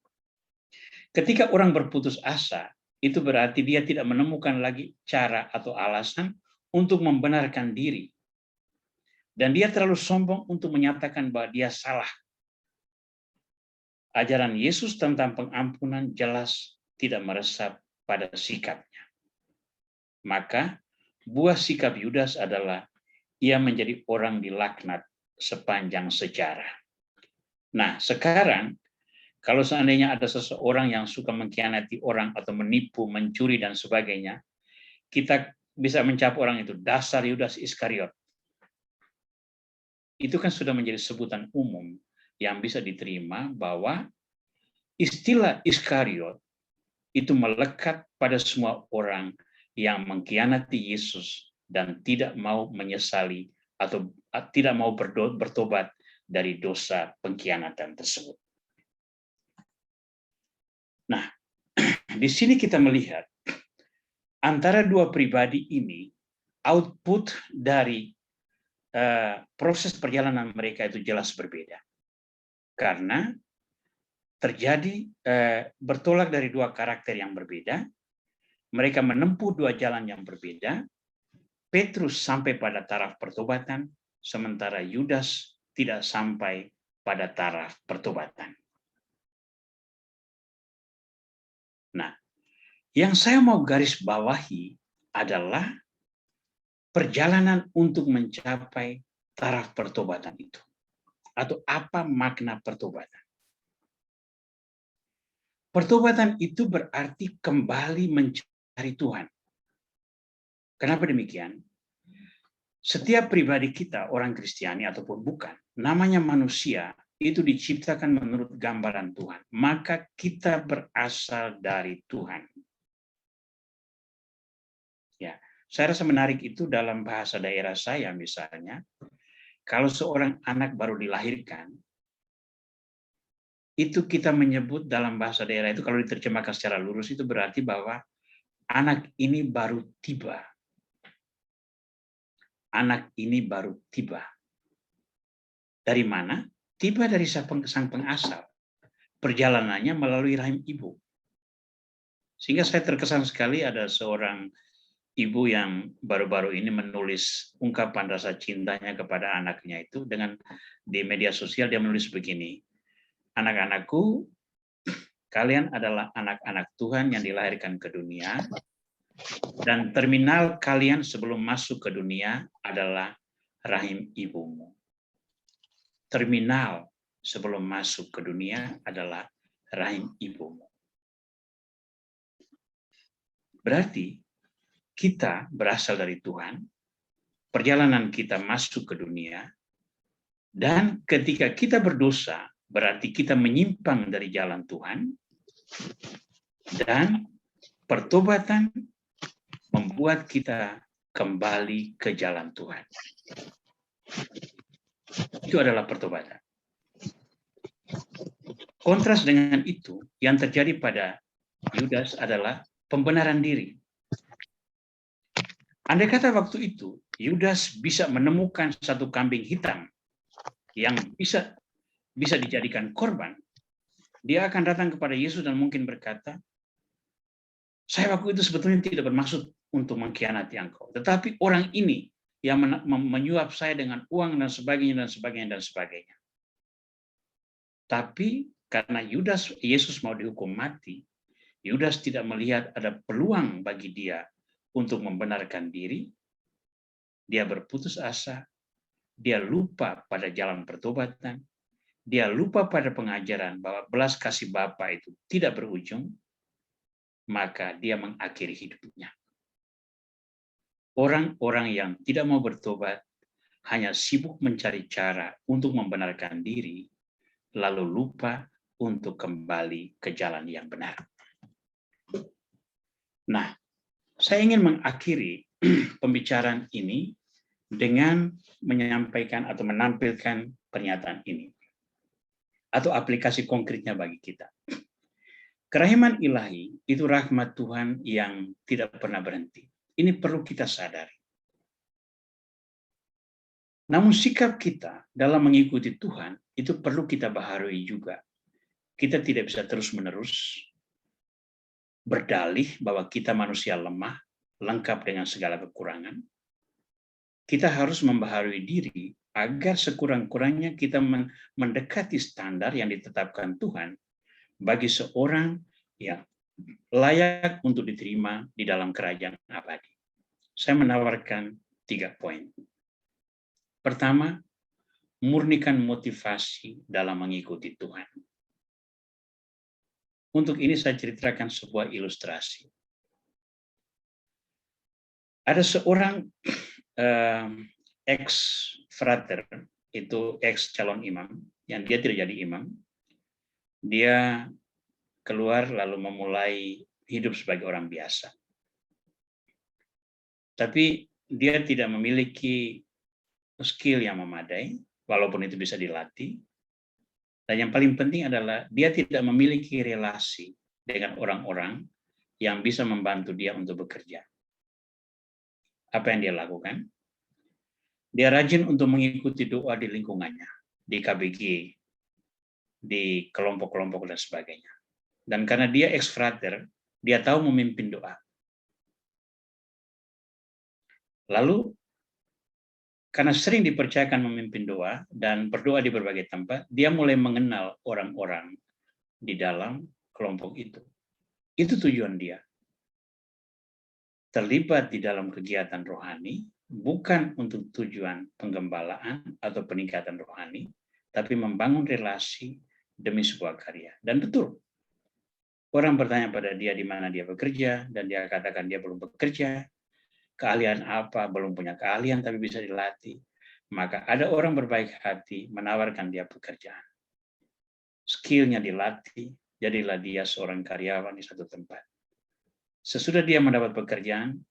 Ketika orang berputus asa, itu berarti dia tidak menemukan lagi cara atau alasan untuk membenarkan diri. Dan dia terlalu sombong untuk menyatakan bahwa dia salah. Ajaran Yesus tentang pengampunan jelas tidak meresap pada sikapnya. Maka buah sikap Yudas adalah ia menjadi orang dilaknat sepanjang sejarah. Nah, sekarang kalau seandainya ada seseorang yang suka mengkhianati orang atau menipu, mencuri dan sebagainya, kita bisa mencap orang itu dasar Yudas Iskariot. Itu kan sudah menjadi sebutan umum yang bisa diterima bahwa istilah Iskariot itu melekat pada semua orang yang mengkhianati Yesus dan tidak mau menyesali atau tidak mau bertobat dari dosa pengkhianatan tersebut. Nah, di sini kita melihat antara dua pribadi ini output dari proses perjalanan mereka itu jelas berbeda. Karena terjadi bertolak dari dua karakter yang berbeda. Mereka menempuh dua jalan yang berbeda. Petrus sampai pada taraf pertobatan, sementara Yudas tidak sampai pada taraf pertobatan. Nah, yang saya mau garis bawahi adalah perjalanan untuk mencapai taraf pertobatan itu. Atau apa makna pertobatan? Pertobatan itu berarti kembali mencari Tuhan. Kenapa demikian? Setiap pribadi kita, orang Kristiani ataupun bukan, namanya manusia, itu diciptakan menurut gambaran Tuhan. Maka kita berasal dari Tuhan. Ya, saya rasa menarik itu dalam bahasa daerah saya misalnya, kalau seorang anak baru dilahirkan, itu kita menyebut dalam bahasa daerah itu kalau diterjemahkan secara lurus itu berarti bahwa anak ini baru tiba. Anak ini baru tiba. Dari mana? Tiba dari sang pengasal. Perjalanannya melalui rahim ibu. Sehingga saya terkesan sekali ada seorang ibu yang baru-baru ini menulis ungkapan rasa cintanya kepada anaknya itu dengan di media sosial dia menulis begini. Anak-anakku, kalian adalah anak-anak Tuhan yang dilahirkan ke dunia. Dan terminal kalian sebelum masuk ke dunia adalah rahim ibumu. Terminal sebelum masuk ke dunia adalah rahim ibumu. Berarti kita berasal dari Tuhan, perjalanan kita masuk ke dunia, dan ketika kita berdosa, berarti kita menyimpang dari jalan Tuhan, dan pertobatan membuat kita kembali ke jalan Tuhan. Itu adalah pertobatan. Kontras dengan itu, yang terjadi pada Yudas adalah pembenaran diri. Andai kata waktu itu, Yudas bisa menemukan satu kambing hitam yang bisa dijadikan korban, dia akan datang kepada Yesus dan mungkin berkata, saya waktu itu sebetulnya tidak bermaksud untuk mengkhianati engkau. Tetapi orang ini yang menyuap saya dengan uang dan sebagainya, dan sebagainya, dan sebagainya. Tapi karena Yesus mau dihukum mati, Yudas tidak melihat ada peluang bagi dia untuk membenarkan diri. Dia berputus asa, dia lupa pada jalan pertobatan, dia lupa pada pengajaran bahwa belas kasih Bapa itu tidak berujung, maka dia mengakhiri hidupnya. Orang-orang yang tidak mau bertobat hanya sibuk mencari cara untuk membenarkan diri, lalu lupa untuk kembali ke jalan yang benar. Nah, saya ingin mengakhiri pembicaraan ini dengan menyampaikan atau menampilkan pernyataan ini atau aplikasi konkretnya bagi kita. Kerahiman ilahi itu rahmat Tuhan yang tidak pernah berhenti. Ini perlu kita sadari. Namun sikap kita dalam mengikuti Tuhan itu perlu kita baharui juga. Kita tidak bisa terus-menerus berdalih bahwa kita manusia lemah, lengkap dengan segala kekurangan. Kita harus membaharui diri agar sekurang-kurangnya kita mendekati standar yang ditetapkan Tuhan bagi seorang yang layak untuk diterima di dalam kerajaan abadi. Saya menawarkan 3 poin. Pertama, murnikan motivasi dalam mengikuti Tuhan. Untuk ini saya ceritakan sebuah ilustrasi. Ada seorang ex-frater, itu ex-calon imam, yang dia tidak jadi imam. Dia keluar lalu memulai hidup sebagai orang biasa. Tapi dia tidak memiliki skill yang memadai, walaupun itu bisa dilatih. Dan yang paling penting adalah dia tidak memiliki relasi dengan orang-orang yang bisa membantu dia untuk bekerja. Apa yang dia lakukan? Dia rajin untuk mengikuti doa di lingkungannya, di KBG, di kelompok-kelompok dan sebagainya. Dan karena dia ex-frater, dia tahu memimpin doa. Lalu, karena sering dipercayakan memimpin doa dan berdoa di berbagai tempat, dia mulai mengenal orang-orang di dalam kelompok itu. Itu tujuan dia. Terlibat di dalam kegiatan rohani, bukan untuk tujuan penggembalaan atau peningkatan rohani, tapi membangun relasi demi sebuah karya. Dan betul, orang bertanya pada dia di mana dia bekerja, dan dia katakan dia belum bekerja, keahlian apa, belum punya keahlian tapi bisa dilatih. Maka ada orang berbaik hati menawarkan dia pekerjaan. Skillnya dilatih, jadilah dia seorang karyawan di satu tempat. Sesudah dia mendapat pekerjaan,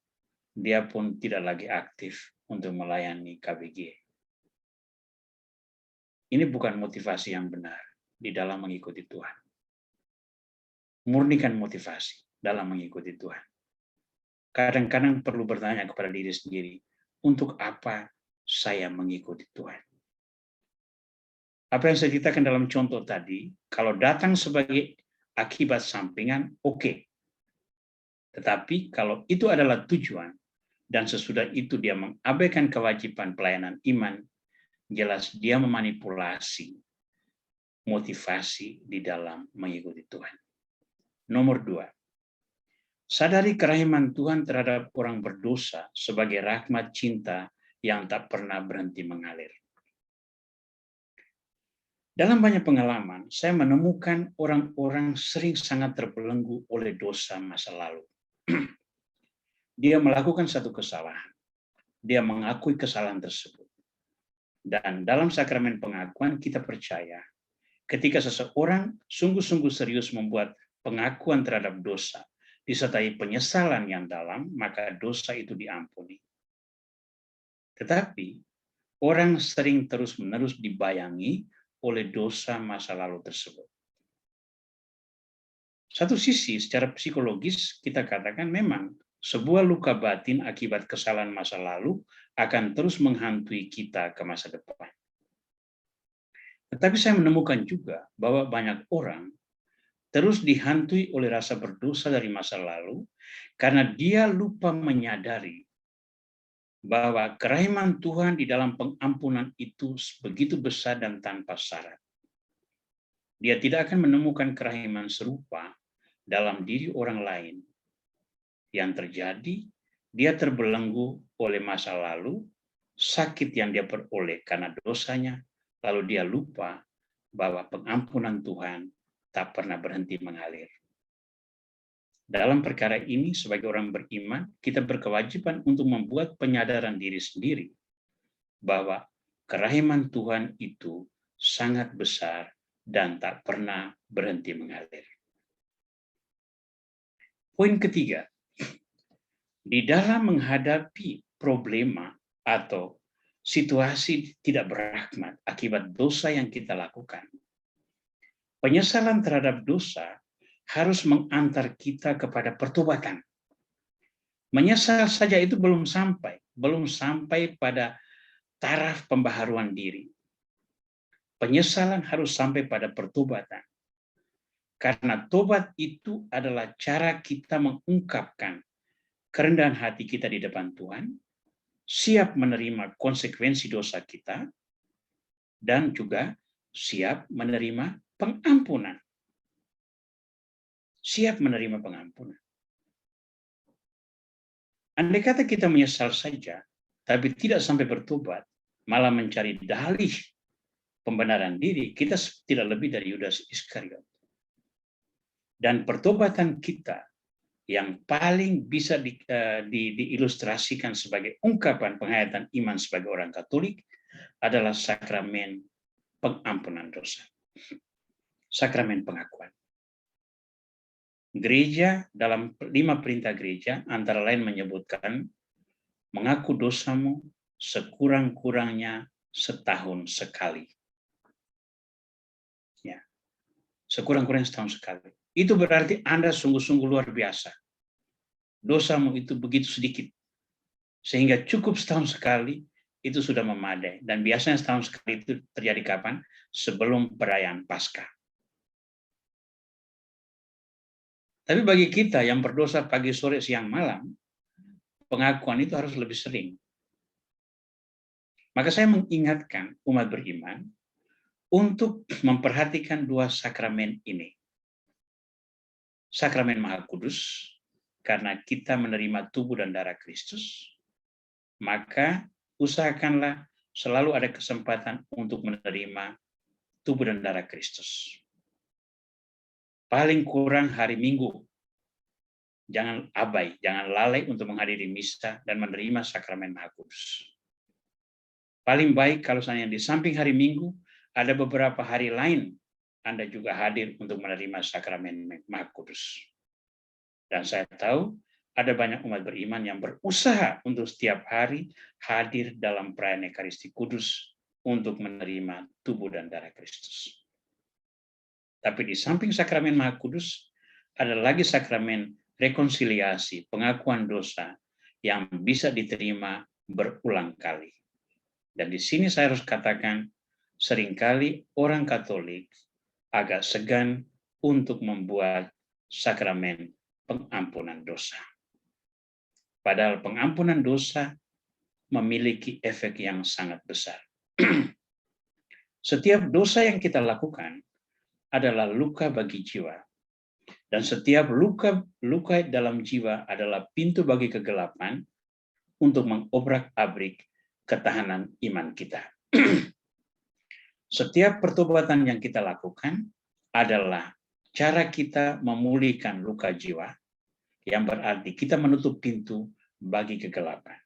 dia pun tidak lagi aktif untuk melayani KBG. Ini bukan motivasi yang benar di dalam mengikuti Tuhan. Murnikan motivasi dalam mengikuti Tuhan. Kadang-kadang perlu bertanya kepada diri sendiri, untuk apa saya mengikuti Tuhan? Apa yang saya ceritakan dalam contoh tadi, kalau datang sebagai akibat sampingan, oke. Tetapi kalau itu adalah tujuan, dan sesudah itu dia mengabaikan kewajiban pelayanan iman, jelas dia memanipulasi motivasi di dalam mengikuti Tuhan. Nomor 2, sadari kerahiman Tuhan terhadap orang berdosa sebagai rahmat cinta yang tak pernah berhenti mengalir. Dalam banyak pengalaman, saya menemukan orang-orang sering sangat terbelenggu oleh dosa masa lalu. Dia melakukan satu kesalahan. Dia mengakui kesalahan tersebut. Dan dalam sakramen pengakuan kita percaya, ketika seseorang sungguh-sungguh serius membuat pengakuan terhadap dosa, disertai penyesalan yang dalam, maka dosa itu diampuni. Tetapi, orang sering terus-menerus dibayangi oleh dosa masa lalu tersebut. Satu sisi, secara psikologis, kita katakan memang sebuah luka batin akibat kesalahan masa lalu akan terus menghantui kita ke masa depan. Tetapi saya menemukan juga bahwa banyak orang terus dihantui oleh rasa berdosa dari masa lalu karena dia lupa menyadari bahwa kerahiman Tuhan di dalam pengampunan itu begitu besar dan tanpa syarat. Dia tidak akan menemukan kerahiman serupa dalam diri orang lain. Yang terjadi, dia terbelenggu oleh masa lalu, sakit yang dia peroleh karena dosanya, lalu dia lupa bahwa pengampunan Tuhan tak pernah berhenti mengalir. Dalam perkara ini, sebagai orang beriman, kita berkewajiban untuk membuat penyadaran diri sendiri bahwa kerahiman Tuhan itu sangat besar dan tak pernah berhenti mengalir. Poin ketiga, di dalam menghadapi problema atau situasi tidak berahmat akibat dosa yang kita lakukan, penyesalan terhadap dosa harus mengantar kita kepada pertobatan. Menyesal saja itu belum sampai pada taraf pembaharuan diri. Penyesalan harus sampai pada pertobatan. Karena tobat itu adalah cara kita mengungkapkan kerendahan hati kita di depan Tuhan, siap menerima konsekuensi dosa kita, dan juga siap menerima pengampunan. Siap menerima pengampunan. Andai kata kita menyesal saja, tapi tidak sampai bertobat, malah mencari dalih pembenaran diri, kita tidak lebih dari Yudas Iskariot. Dan pertobatan kita yang paling bisa diilustrasikan sebagai ungkapan penghayatan iman sebagai orang Katolik adalah sakramen pengampunan dosa. Sakramen pengakuan. Gereja dalam 5 perintah gereja antara lain menyebutkan mengaku dosamu sekurang-kurangnya setahun sekali. Ya. Sekurang-kurangnya setahun sekali. Itu berarti Anda sungguh-sungguh luar biasa. Dosamu itu begitu sedikit. Sehingga cukup setahun sekali itu sudah memadai. Dan biasanya setahun sekali itu terjadi kapan? Sebelum perayaan Paskah. Tapi bagi kita yang berdosa pagi, sore, siang, malam, pengakuan itu harus lebih sering. Maka saya mengingatkan umat beriman untuk memperhatikan dua sakramen ini. Sakramen Maha Kudus, karena kita menerima tubuh dan darah Kristus, maka usahakanlah selalu ada kesempatan untuk menerima tubuh dan darah Kristus. Paling kurang hari Minggu, jangan abai, jangan lalai untuk menghadiri misa dan menerima sakramen Maha Kudus. Paling baik kalau misalnya di samping hari Minggu, ada beberapa hari lain Anda juga hadir untuk menerima sakramen Maha Kudus. Dan saya tahu ada banyak umat beriman yang berusaha untuk setiap hari hadir dalam perayaan Ekaristi Kudus untuk menerima tubuh dan darah Kristus. Tapi di samping sakramen Maha Kudus, ada lagi sakramen rekonsiliasi, pengakuan dosa yang bisa diterima berulang kali. Dan di sini saya harus katakan, seringkali orang Katolik agak segan untuk membuat sakramen pengampunan dosa. Padahal pengampunan dosa memiliki efek yang sangat besar. Setiap dosa yang kita lakukan adalah luka bagi jiwa. Dan setiap luka dalam jiwa adalah pintu bagi kegelapan untuk mengobrak-abrik ketahanan iman kita. Setiap pertobatan yang kita lakukan adalah cara kita memulihkan luka jiwa, yang berarti kita menutup pintu bagi kegelapan.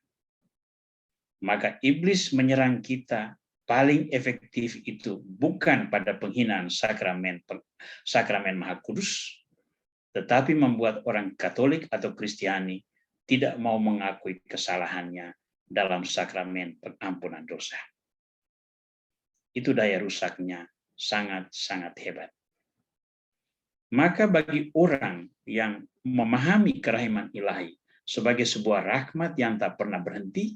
Maka iblis menyerang kita paling efektif itu bukan pada penghinaan sakramen Maha Kudus, tetapi membuat orang Katolik atau Kristiani tidak mau mengakui kesalahannya dalam sakramen pengampunan dosa. Itu daya rusaknya sangat-sangat hebat. Maka bagi orang yang memahami kerahiman ilahi sebagai sebuah rahmat yang tak pernah berhenti,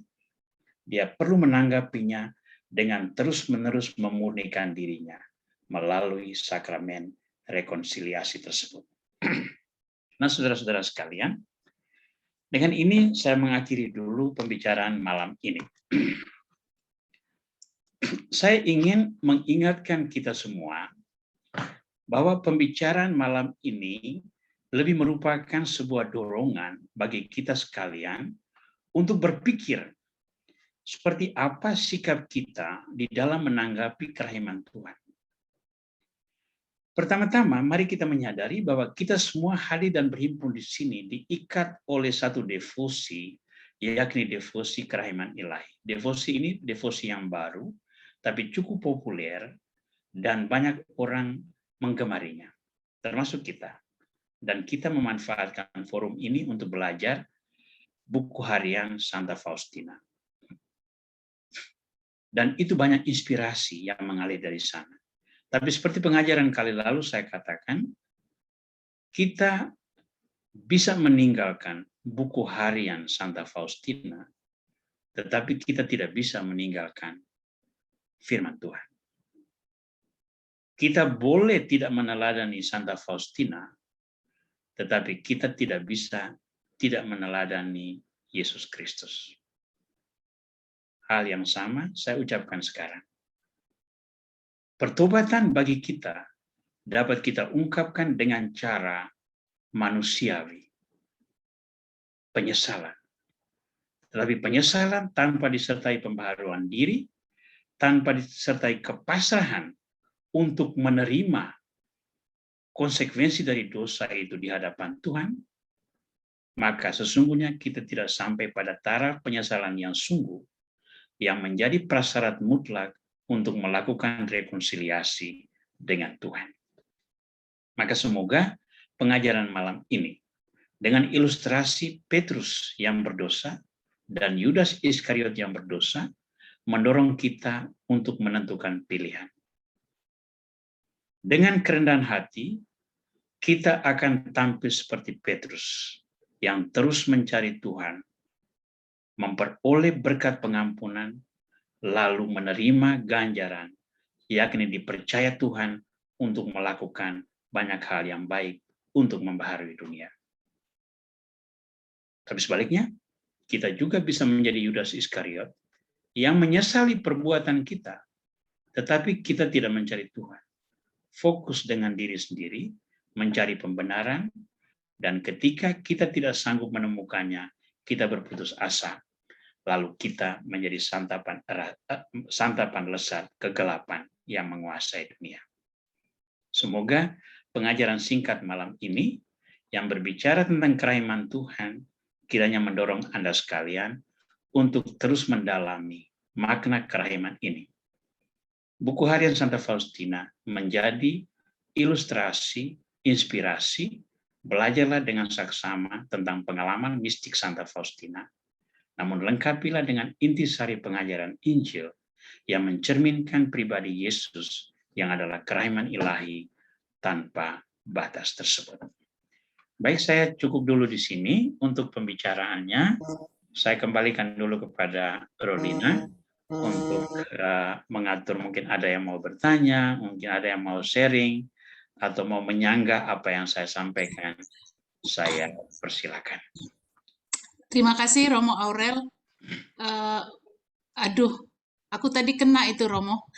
dia perlu menanggapinya dengan terus-menerus memurnikan dirinya melalui sakramen rekonsiliasi tersebut. Nah, saudara-saudara sekalian, dengan ini saya mengakhiri dulu pembicaraan malam ini. Saya ingin mengingatkan kita semua bahwa pembicaraan malam ini lebih merupakan sebuah dorongan bagi kita sekalian untuk berpikir seperti apa sikap kita di dalam menanggapi kerahiman Tuhan. Pertama-tama, mari kita menyadari bahwa kita semua hadir dan berhimpun di sini diikat oleh satu devosi, yakni devosi kerahiman ilahi. Devosi ini devosi yang baru, tapi cukup populer dan banyak orang menggemarinya, termasuk kita. Dan kita memanfaatkan forum ini untuk belajar buku harian Santa Faustina. Dan itu banyak inspirasi yang mengalir dari sana. Tapi seperti pengajaran kali lalu saya katakan, kita bisa meninggalkan buku harian Santa Faustina, tetapi kita tidak bisa meninggalkan firman Tuhan. Kita boleh tidak meneladani Santa Faustina, tetapi kita tidak bisa tidak meneladani Yesus Kristus. Hal yang sama saya ucapkan sekarang. Pertobatan bagi kita dapat kita ungkapkan dengan cara manusiawi. Penyesalan. Tetapi penyesalan tanpa disertai pembaharuan diri, tanpa disertai kepasrahan untuk menerima konsekuensi dari dosa itu di hadapan Tuhan, maka sesungguhnya kita tidak sampai pada taraf penyesalan yang sungguh, yang menjadi prasyarat mutlak untuk melakukan rekonsiliasi dengan Tuhan. Maka semoga pengajaran malam ini, dengan ilustrasi Petrus yang berdosa dan Yudas Iskariot yang berdosa, mendorong kita untuk menentukan pilihan. Dengan kerendahan hati, kita akan tampil seperti Petrus yang terus mencari Tuhan, memperoleh berkat pengampunan, lalu menerima ganjaran, yakni dipercaya Tuhan untuk melakukan banyak hal yang baik untuk membaharui dunia. Tapi sebaliknya, kita juga bisa menjadi Yudas Iskariot yang menyesali perbuatan kita, tetapi kita tidak mencari Tuhan. Fokus dengan diri sendiri, mencari pembenaran, dan ketika kita tidak sanggup menemukannya, kita berputus asa. Lalu kita menjadi santapan lezat kegelapan yang menguasai dunia. Semoga pengajaran singkat malam ini yang berbicara tentang kerahiman Tuhan kiranya mendorong Anda sekalian untuk terus mendalami makna kerahiman ini. Buku Harian Santa Faustina menjadi ilustrasi, inspirasi, belajarlah dengan saksama tentang pengalaman mistik Santa Faustina, namun lengkapilah dengan intisari pengajaran Injil yang mencerminkan pribadi Yesus yang adalah kerahiman ilahi tanpa batas tersebut. Baik, saya cukup dulu di sini untuk pembicaraannya. Saya kembalikan dulu kepada Rolina untuk mengatur, mungkin ada yang mau bertanya, mungkin ada yang mau sharing, atau mau menyanggah apa yang saya sampaikan. Saya persilakan. Terima kasih Romo Aurel. Aduh, aku tadi kena itu Romo.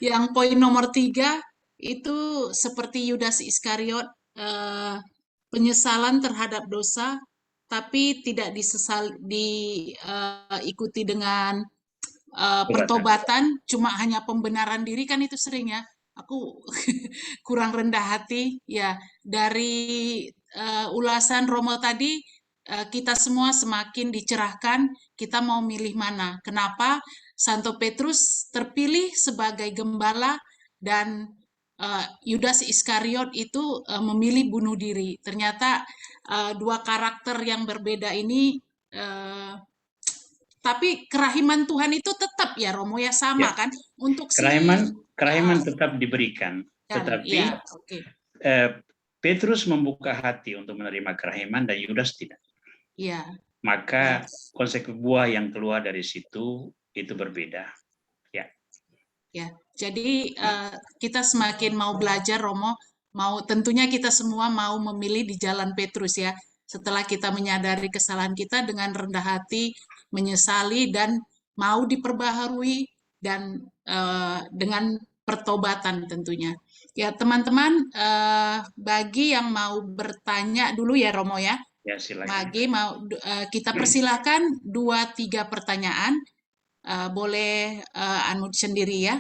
Yang poin nomor 3 itu seperti Yudas Iskariot, penyesalan terhadap dosa, tapi tidak diikuti dengan pertobatan, cuma hanya pembenaran diri, kan itu sering ya. Aku kurang rendah hati ya. Dari ulasan Romo tadi, kita semua semakin dicerahkan, kita mau milih mana. Kenapa Santo Petrus terpilih sebagai gembala dan Yudas Iskariot itu memilih bunuh diri. Ternyata dua karakter yang berbeda ini, tapi kerahiman Tuhan itu tetap ya Romo ya, sama ya, kan? Untuk kerahiman tetap diberikan, tetapi ya, Petrus membuka hati untuk menerima kerahiman dan Yudas tidak. Ya. Maka konsekuensi buah yang keluar dari situ itu berbeda. Ya. Ya. Jadi kita semakin mau belajar Romo, tentunya kita semua mau memilih di jalan Petrus ya. Setelah kita menyadari kesalahan kita dengan rendah hati, menyesali dan mau diperbaharui dan dengan pertobatan tentunya. Ya teman-teman, bagi yang mau bertanya dulu ya Romo ya. Ya silakan. Bagi kita persilahkan 2-3 pertanyaan. Boleh unmute sendiri ya.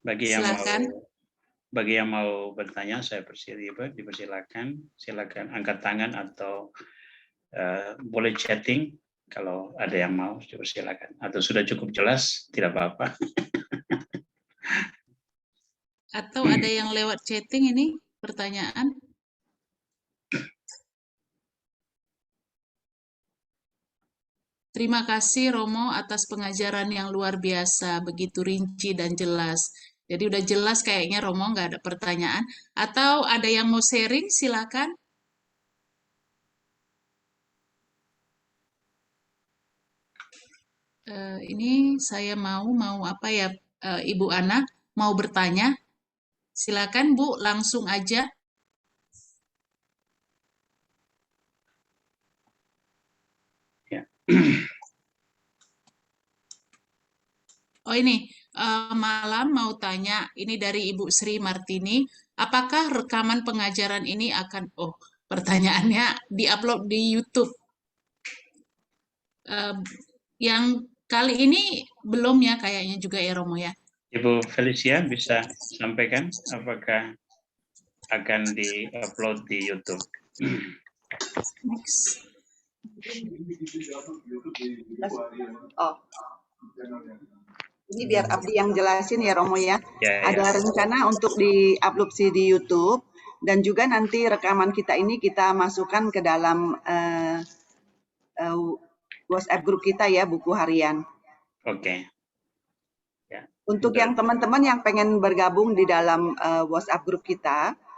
Bagi yang mau bertanya, saya dipersilakan. Silakan angkat tangan atau boleh chatting kalau ada yang mau, silakan. Atau sudah cukup jelas, tidak apa-apa. Atau ada yang lewat chatting ini pertanyaan? Terima kasih Romo atas pengajaran yang luar biasa, begitu rinci dan jelas. Jadi udah jelas kayaknya Romo, nggak ada pertanyaan. Atau ada yang mau sharing, silakan. Ini saya mau apa ya, Ibu Ana mau bertanya? Silakan Bu, langsung aja. Ya. Oh ini, malam mau tanya, ini dari Ibu Sri Martini, apakah rekaman pengajaran ini akan, pertanyaannya diupload di YouTube? Yang kali ini belum ya kayaknya juga ya Romo ya. Ibu Felicia bisa sampaikan apakah akan di-upload di YouTube? Next. Ini biar Abdi yang jelasin ya Romo ya. Ada rencana untuk di-upload di YouTube dan juga nanti rekaman kita ini kita masukkan ke dalam WhatsApp grup kita ya, buku harian. Oke. Ya. Untuk yang teman-teman yang pengen bergabung di dalam WhatsApp grup kita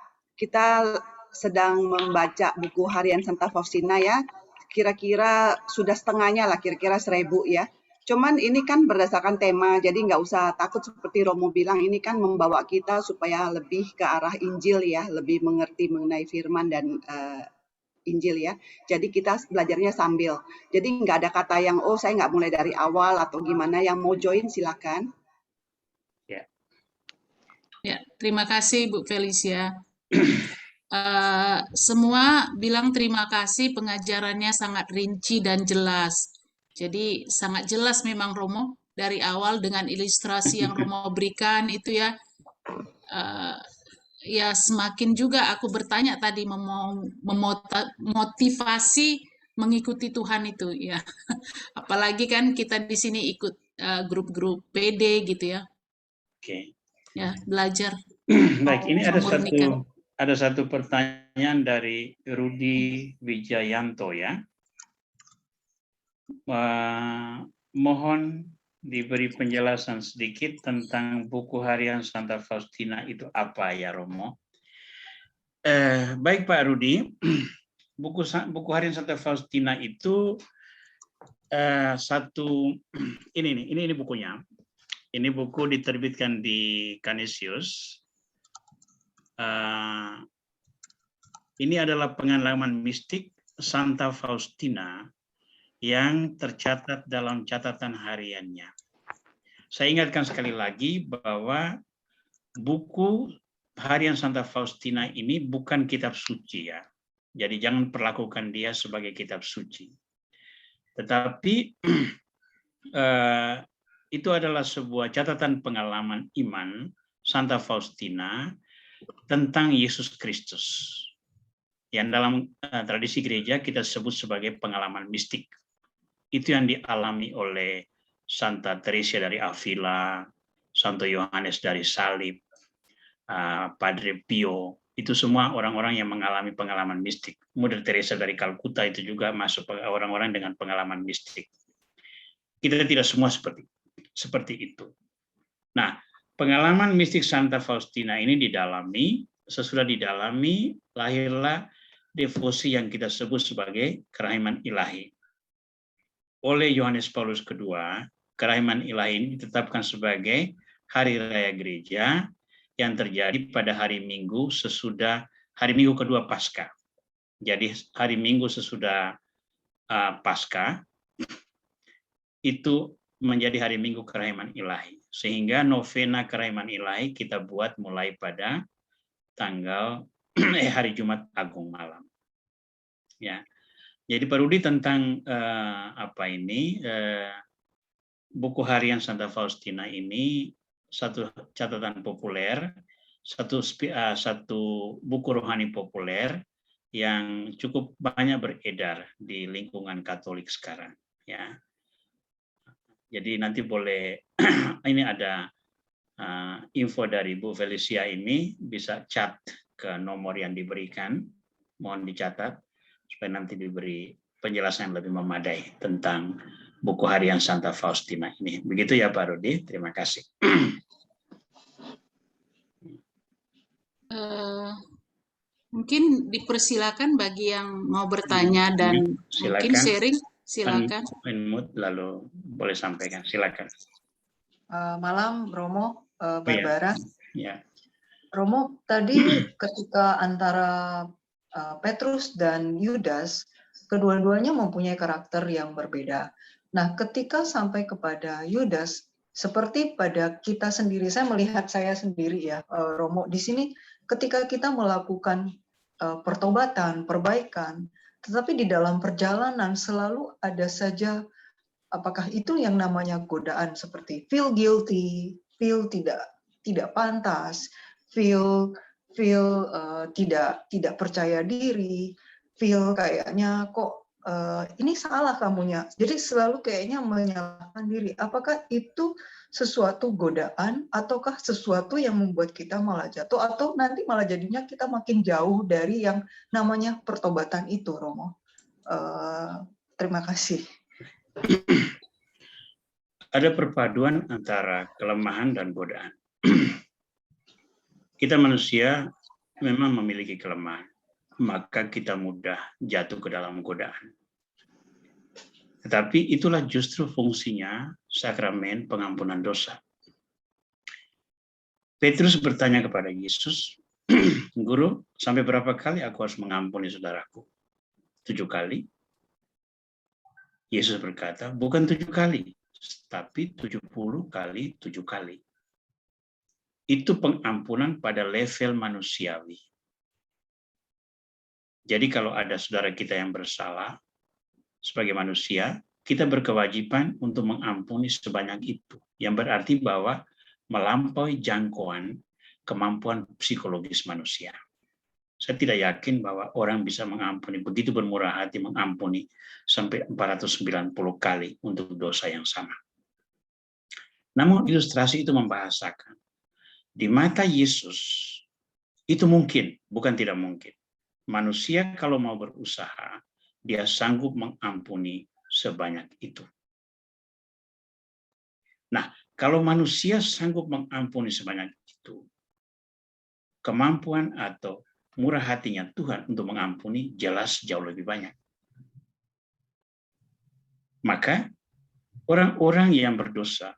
sedang membaca buku harian Santa Faustina ya. Kira-kira sudah setengahnya lah, kira-kira 1000 ya. Cuman ini kan berdasarkan tema, jadi nggak usah takut seperti Romo bilang, ini kan membawa kita supaya lebih ke arah Injil ya, lebih mengerti mengenai firman dan Injil ya. Jadi kita belajarnya sambil. Jadi nggak ada kata yang, oh saya nggak mulai dari awal atau gimana, yang mau join silakan. Ya, terima kasih Bu Felicia. Semua bilang terima kasih, pengajarannya sangat rinci dan jelas. Jadi sangat jelas memang Romo dari awal dengan ilustrasi yang Romo berikan itu ya. Ya semakin juga aku bertanya tadi memotivasi mengikuti Tuhan itu ya. Apalagi kan kita di sini ikut grup-grup PD gitu ya. Oke. Ya, belajar. Baik, ini memurnikan. ada satu pertanyaan dari Rudi Wijayanto ya. Mohon diberi penjelasan sedikit tentang buku harian Santa Faustina itu apa ya Romo? Baik Pak Rudi, buku harian Santa Faustina itu ini bukunya. Ini buku diterbitkan di Canisius. Ini adalah pengalaman mistik Santa Faustina yang tercatat dalam catatan hariannya. Saya ingatkan sekali lagi bahwa buku harian Santa Faustina ini bukan kitab suci ya. Jadi jangan perlakukan dia sebagai kitab suci. Tetapi itu adalah sebuah catatan pengalaman iman Santa Faustina tentang Yesus Kristus. Yang dalam tradisi gereja kita sebut sebagai pengalaman mistik. Itu yang dialami oleh Santa Teresa dari Avila, Santo Yohanes dari Salib, Padre Pio, itu semua orang-orang yang mengalami pengalaman mistik. Mother Teresa dari Kalkuta itu juga masuk orang-orang dengan pengalaman mistik. Kita tidak semua seperti itu. Nah, pengalaman mistik Santa Faustina ini sesudah didalami, lahirlah devosi yang kita sebut sebagai kerahiman ilahi. Oleh Yohanes Paulus II, kerahiman ilahi ini ditetapkan sebagai hari raya gereja yang terjadi pada hari Minggu sesudah hari Minggu kedua Paskah. Jadi hari Minggu sesudah Paskah itu menjadi hari Minggu kerahiman ilahi. Sehingga novena kerahiman ilahi kita buat mulai pada tanggal hari Jumat Agung malam. Ya. Jadi Pak Rudi tentang buku harian Santa Faustina ini satu catatan populer, satu buku rohani populer yang cukup banyak beredar di lingkungan Katolik sekarang. Ya, jadi nanti boleh ini ada info dari Bu Felicia ini bisa chat ke nomor yang diberikan, mohon dicatat supaya nanti diberi penjelasan yang lebih memadai tentang buku harian Santa Faustina ini. Begitu ya Pak Rudi, terima kasih. Mungkin dipersilakan bagi yang mau bertanya dan mungkin sharing, silakan. Lalu boleh sampaikan, silakan. Malam Romo, Barbara. Ya. Romo, tadi ketika antara Petrus dan Yudas, kedua-duanya mempunyai karakter yang berbeda. Nah, ketika sampai kepada Yudas, seperti pada kita sendiri, saya melihat saya sendiri ya, Romo, di sini ketika kita melakukan pertobatan, perbaikan, tetapi di dalam perjalanan selalu ada saja, apakah itu yang namanya godaan seperti feel guilty, feel tidak pantas, feel tidak percaya diri, feel kayaknya kok ini salah kamunya. Jadi selalu kayaknya menyalahkan diri. Apakah itu sesuatu godaan ataukah sesuatu yang membuat kita malah jatuh atau nanti malah jadinya kita makin jauh dari yang namanya pertobatan itu, Romo? Terima kasih. Ada perpaduan antara kelemahan dan godaan. Kita manusia memang memiliki kelemahan, maka kita mudah jatuh ke dalam godaan. Tetapi itulah justru fungsinya sakramen pengampunan dosa. Petrus bertanya kepada Yesus, Guru, sampai berapa kali aku harus mengampuni saudaraku? 7 kali? Yesus berkata, bukan 7 kali, tapi 70 kali 7 kali. Itu pengampunan pada level manusiawi. Jadi kalau ada saudara kita yang bersalah, sebagai manusia, kita berkewajiban untuk mengampuni sebanyak itu. Yang berarti bahwa melampaui jangkauan kemampuan psikologis manusia. Saya tidak yakin bahwa orang bisa mengampuni, begitu bermurah hati mengampuni sampai 490 kali untuk dosa yang sama. Namun ilustrasi itu membahasakan, di mata Yesus, itu mungkin, bukan tidak mungkin. Manusia kalau mau berusaha, dia sanggup mengampuni sebanyak itu. Nah, kalau manusia sanggup mengampuni sebanyak itu, kemampuan atau murah hatinya Tuhan untuk mengampuni jelas jauh lebih banyak. Maka orang-orang yang berdosa,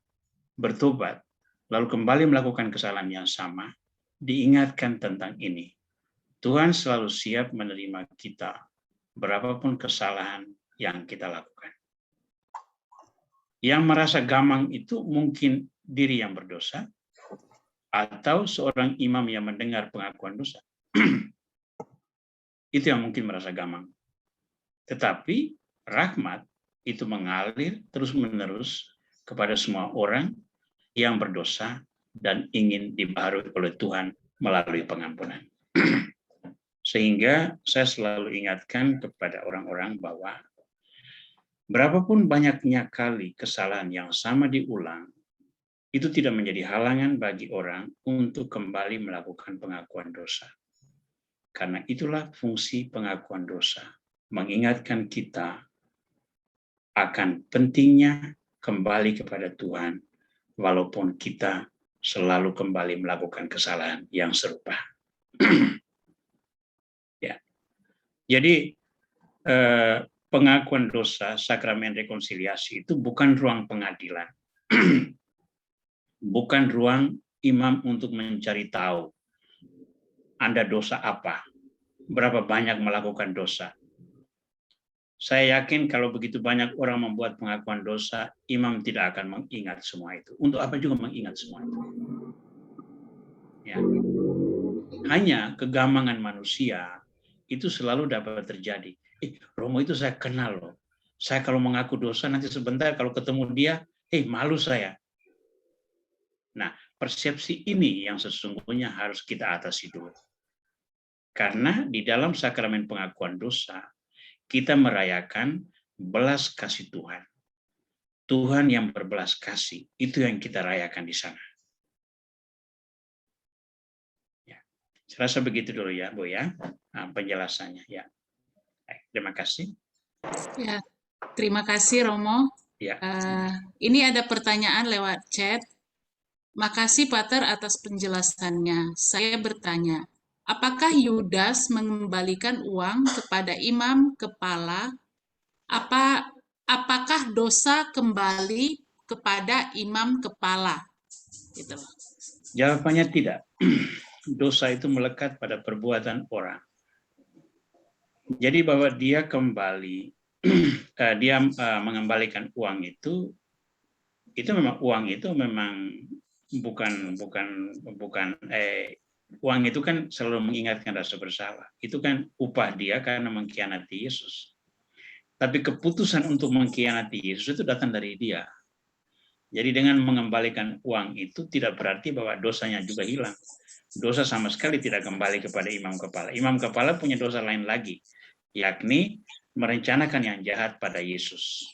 bertobat, lalu kembali melakukan kesalahan yang sama, diingatkan tentang ini. Tuhan selalu siap menerima kita, berapapun kesalahan yang kita lakukan. Yang merasa gamang itu mungkin diri yang berdosa, atau seorang imam yang mendengar pengakuan dosa. Itu yang mungkin merasa gamang. Tetapi rahmat itu mengalir terus-menerus kepada semua orang yang berdosa dan ingin dibaharui oleh Tuhan melalui pengampunan. Sehingga saya selalu ingatkan kepada orang-orang bahwa berapapun banyaknya kali kesalahan yang sama diulang, itu tidak menjadi halangan bagi orang untuk kembali melakukan pengakuan dosa. Karena itulah fungsi pengakuan dosa, mengingatkan kita akan pentingnya kembali kepada Tuhan, walaupun kita selalu kembali melakukan kesalahan yang serupa. Ya. Jadi pengakuan dosa, sakramen rekonsiliasi itu bukan ruang pengadilan. Bukan ruang imam untuk mencari tahu Anda dosa apa, berapa banyak melakukan dosa. Saya yakin kalau begitu banyak orang membuat pengakuan dosa, imam tidak akan mengingat semua itu. Untuk apa juga mengingat semua itu? Ya. Hanya kegamangan manusia itu selalu dapat terjadi. Romo itu saya kenal loh. Saya kalau mengaku dosa nanti sebentar kalau ketemu dia, malu saya. Nah, persepsi ini yang sesungguhnya harus kita atasi dulu. Karena di dalam sakramen pengakuan dosa, kita merayakan belas kasih Tuhan. Tuhan yang berbelas kasih, itu yang kita rayakan di sana. Ya. Saya rasa begitu dulu ya, Bu ya, penjelasannya. Ya. Baik, terima kasih. Ya, terima kasih Romo. Ya. Ini ada pertanyaan lewat chat. Makasih Pater atas penjelasannya. Saya bertanya, apakah Yudas mengembalikan uang kepada imam kepala? Apakah dosa kembali kepada imam kepala? Gitu. Jawabannya tidak. Dosa itu melekat pada perbuatan orang. Jadi bahwa dia kembali, dia mengembalikan uang itu memang uang itu memang bukan uang itu kan selalu mengingatkan rasa bersalah. Itu kan upah dia karena mengkhianati Yesus. Tapi keputusan untuk mengkhianati Yesus itu datang dari dia. Jadi dengan mengembalikan uang itu tidak berarti bahwa dosanya juga hilang. Dosa sama sekali tidak kembali kepada imam kepala. Imam kepala punya dosa lain lagi, yakni merencanakan yang jahat pada Yesus.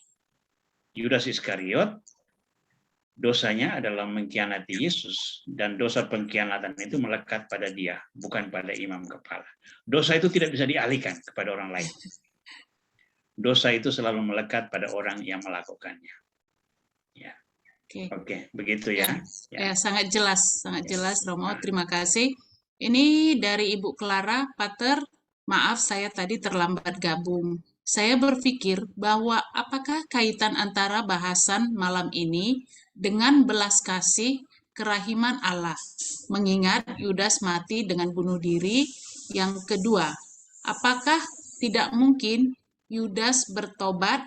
Yudas Iskariot dosanya adalah mengkhianati Yesus, dan dosa pengkhianatan itu melekat pada dia, bukan pada imam kepala. Dosa itu tidak bisa dialihkan kepada orang lain. Dosa itu selalu melekat pada orang yang melakukannya. Ya. Oke, begitu ya. Ya, sangat jelas Romo. Terima kasih. Ini dari Ibu Clara, Pater. Maaf saya tadi terlambat gabung. saya berpikir bahwa apakah kaitan antara bahasan malam ini dengan belas kasih kerahiman Allah, mengingat Yudas mati dengan bunuh diri. Yang kedua, apakah tidak mungkin Yudas bertobat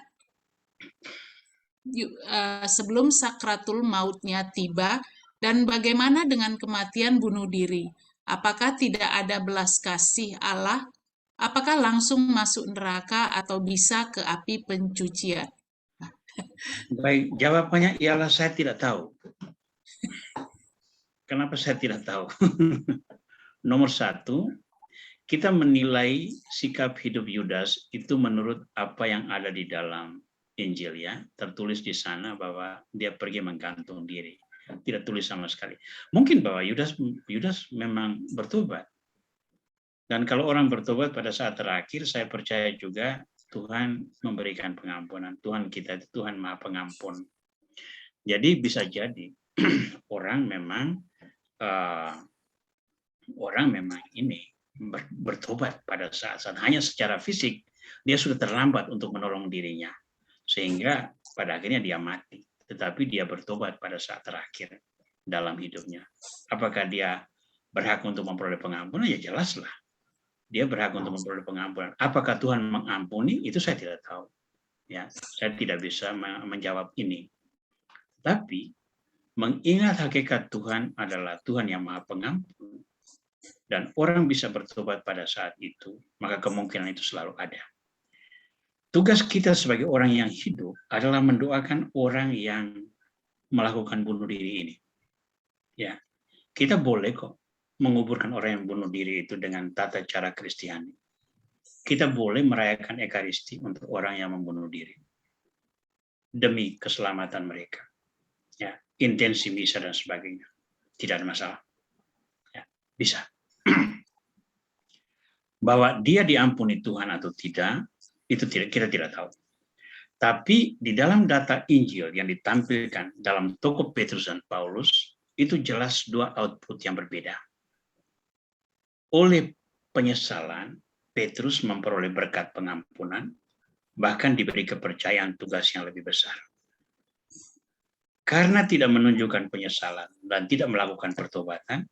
sebelum sakratul mautnya tiba, dan bagaimana dengan kematian bunuh diri? Apakah tidak ada belas kasih Allah? Apakah langsung masuk neraka atau bisa ke api pencucian? Baik, jawabannya ialah saya tidak tahu. Kenapa saya tidak tahu? Nomor satu, kita menilai sikap hidup Yudas itu menurut apa yang ada di dalam Injil, ya. Tertulis di sana bahwa dia pergi menggantung diri. Tidak tulis sama sekali. Mungkin bahwa Yudas memang bertobat. Dan kalau orang bertobat pada saat terakhir, saya percaya juga Tuhan memberikan pengampunan. Tuhan kita itu Tuhan Maha Pengampun. Jadi bisa jadi orang memang ini bertobat pada saat hanya secara fisik dia sudah terlambat untuk menolong dirinya, sehingga pada akhirnya dia mati. Tetapi dia bertobat pada saat terakhir dalam hidupnya. Apakah dia berhak untuk memperoleh pengampunan? Ya jelaslah, dia berhak untuk memperoleh pengampunan. Apakah Tuhan mengampuni? Itu saya tidak tahu. Ya, saya tidak bisa menjawab ini. Tapi mengingat hakikat Tuhan adalah Tuhan yang Maha Pengampun, dan orang bisa bertobat pada saat itu, maka kemungkinan itu selalu ada. Tugas kita sebagai orang yang hidup adalah mendoakan orang yang melakukan bunuh diri ini. Ya, kita boleh kok menguburkan orang yang bunuh diri itu dengan tata cara Kristiani. Kita boleh merayakan Ekaristi untuk orang yang membunuh diri demi keselamatan mereka. Ya, intensi misa dan sebagainya, tidak ada masalah. Ya, bisa. Bahwa dia diampuni Tuhan atau tidak, itu kita tidak tahu. Tapi di dalam data Injil yang ditampilkan dalam tokoh Petrus dan Paulus, itu jelas dua output yang berbeda. Oleh penyesalan, Petrus memperoleh berkat pengampunan, bahkan diberi kepercayaan tugas yang lebih besar. Karena tidak menunjukkan penyesalan dan tidak melakukan pertobatan,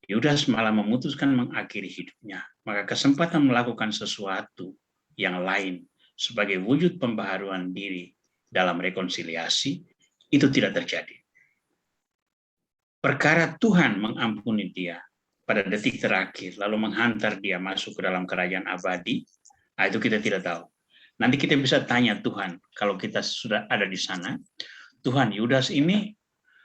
Yudas malah memutuskan mengakhiri hidupnya. Maka kesempatan melakukan sesuatu yang lain sebagai wujud pembaharuan diri dalam rekonsiliasi itu tidak terjadi. Perkara Tuhan mengampuni dia pada detik terakhir, lalu menghantar dia masuk ke dalam kerajaan abadi, itu kita tidak tahu. Nanti kita bisa tanya Tuhan, kalau kita sudah ada di sana, Tuhan, Yudas ini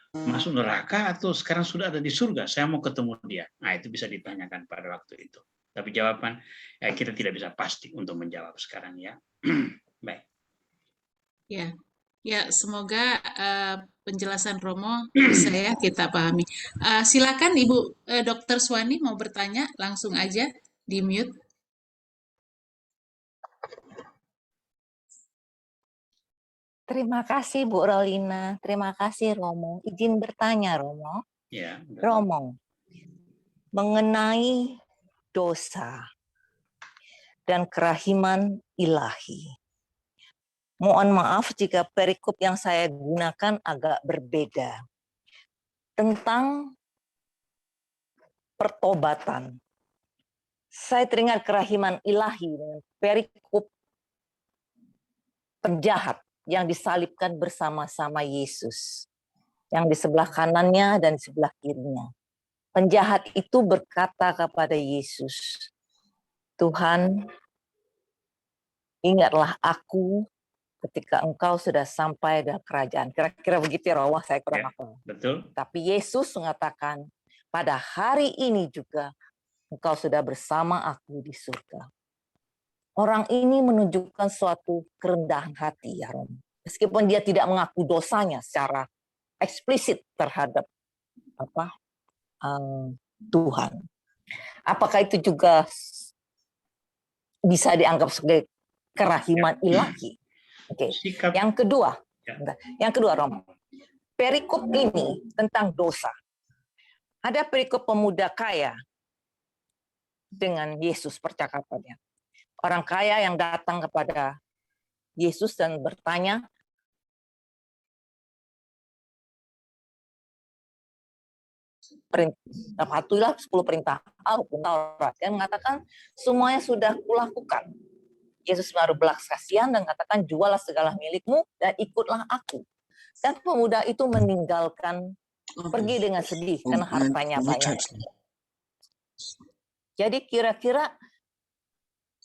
masuk neraka atau sekarang sudah ada di surga? Saya mau ketemu dia. Nah, itu bisa ditanyakan pada waktu itu. Tapi jawaban, kita tidak bisa pasti untuk menjawab sekarang, ya. Baik. Ya, semoga penjelasan Romo bisa ya kita pahami. Silakan Ibu Dr. Swani mau bertanya, langsung aja di mute. Terima kasih Bu Rolina, terima kasih Romo. Izin bertanya Romo. Ya, Romo, mengenai dosa dan kerahiman ilahi. Mohon maaf jika perikop yang saya gunakan agak berbeda. Tentang pertobatan. Saya teringat kerahiman ilahi dengan perikop penjahat yang disalibkan bersama-sama Yesus. Yang di sebelah kanannya dan di sebelah kirinya. Penjahat itu berkata kepada Yesus, Tuhan, ingatlah aku ketika engkau sudah sampai dalam kerajaan. Kira-kira begitu ya, Romo, saya kurang hafal. Betul. Tapi Yesus mengatakan, pada hari ini juga engkau sudah bersama aku di surga. Orang ini menunjukkan suatu kerendahan hati, ya Romo. Meskipun dia tidak mengaku dosanya secara eksplisit terhadap Tuhan. Apakah itu juga bisa dianggap sebagai kerahiman ilahi? Oke. Yang kedua, Romo. Perikop ini tentang dosa. Ada perikop pemuda kaya dengan Yesus percakapannya. orang kaya yang datang kepada Yesus dan bertanya, patuhilah 10 perintah hukum Taurat. Dia mengatakan semuanya sudah kulakukan. Yesus baru belas kasihan dan katakan, jualah segala milikmu dan ikutlah aku. Dan pemuda itu meninggalkan, pergi dengan sedih karena hartanya banyak. Jadi kira-kira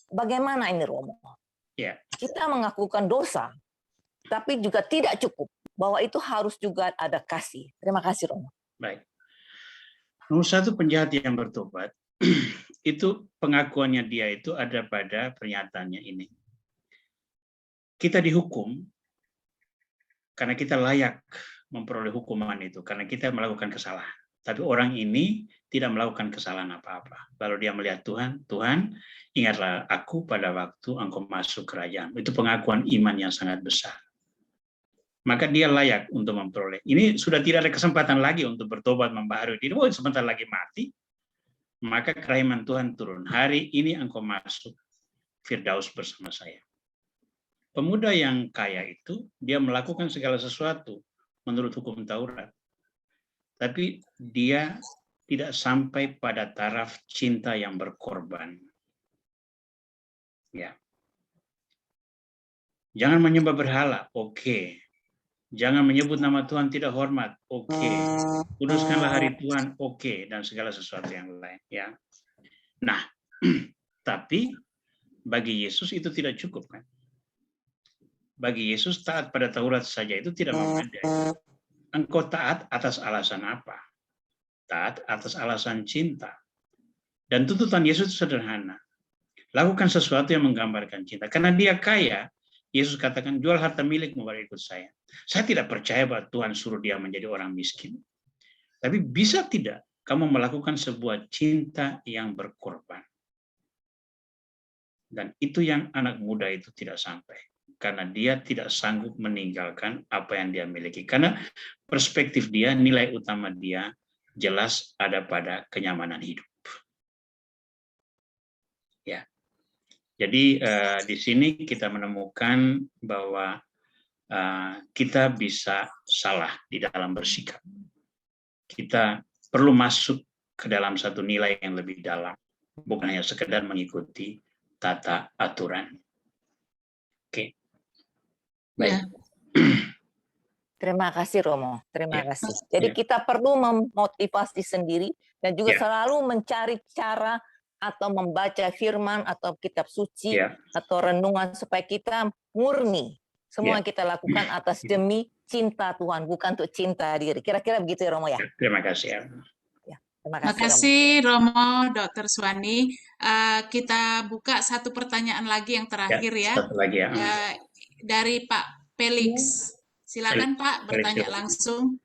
bagaimana ini, Romo? Ya. Kita mengakukan dosa, tapi juga tidak cukup. Bahwa itu harus juga ada kasih. Terima kasih, Romo. Baik. Nomor satu, penjahat yang bertobat, itu pengakuannya dia itu ada pada pernyataannya ini. Kita dihukum karena kita layak memperoleh hukuman itu, karena kita melakukan kesalahan. Tapi orang ini tidak melakukan kesalahan apa-apa. Lalu dia melihat Tuhan, Tuhan, ingatlah aku pada waktu engkau masuk kerajaan. Itu pengakuan iman yang sangat besar. Maka dia layak untuk memperoleh. Ini sudah tidak ada kesempatan lagi untuk bertobat membaharui diri. Oh, sebentar lagi mati. Maka kerahiman Tuhan turun. Hari ini engkau masuk Firdaus bersama saya. Pemuda yang kaya itu, dia melakukan segala sesuatu menurut hukum Taurat. Tapi dia tidak sampai pada taraf cinta yang berkorban. Ya. Jangan menyembah berhala, oke. Jangan menyebut nama Tuhan tidak hormat, oke. Kuduskanlah hari Tuhan, oke. Dan segala sesuatu yang lain. Ya. Nah, tapi bagi Yesus itu tidak cukup, kan? Bagi Yesus taat pada Taurat saja itu tidak memadai. Engkau taat atas alasan apa? Taat atas alasan cinta. Dan tuntutan Yesus itu sederhana. Lakukan sesuatu yang menggambarkan cinta. Karena dia kaya, Yesus katakan, jual harta milikmu baru ikut saya. Saya tidak percaya bahwa Tuhan suruh dia menjadi orang miskin. Tapi bisa tidak kamu melakukan sebuah cinta yang berkorban. Dan itu yang anak muda itu tidak sampai. Karena dia tidak sanggup meninggalkan apa yang dia miliki. Karena perspektif dia, nilai utama dia jelas ada pada kenyamanan hidup. Ya. Jadi di sini kita menemukan bahwa kita bisa salah di dalam bersikap. Kita perlu masuk ke dalam satu nilai yang lebih dalam, bukan hanya sekedar mengikuti tata aturan. Oke. Baik. Ya. Terima kasih, Romo. Terima Ya. kasih. Jadi Ya. kita perlu memotivasi sendiri dan juga Ya. selalu mencari cara atau membaca firman atau kitab suci Ya. atau renungan supaya kita murni. Semua Ya. yang kita lakukan atas demi cinta Tuhan, bukan untuk cinta diri. Kira-kira begitu ya, Romo ya? Terima kasih ya. Terima Terima kasih Romo, Dr. Suwani. Kita buka satu pertanyaan lagi yang terakhir ya. Satu lagi ya. Dari Pak Felix. Silakan Pak, bertanya langsung.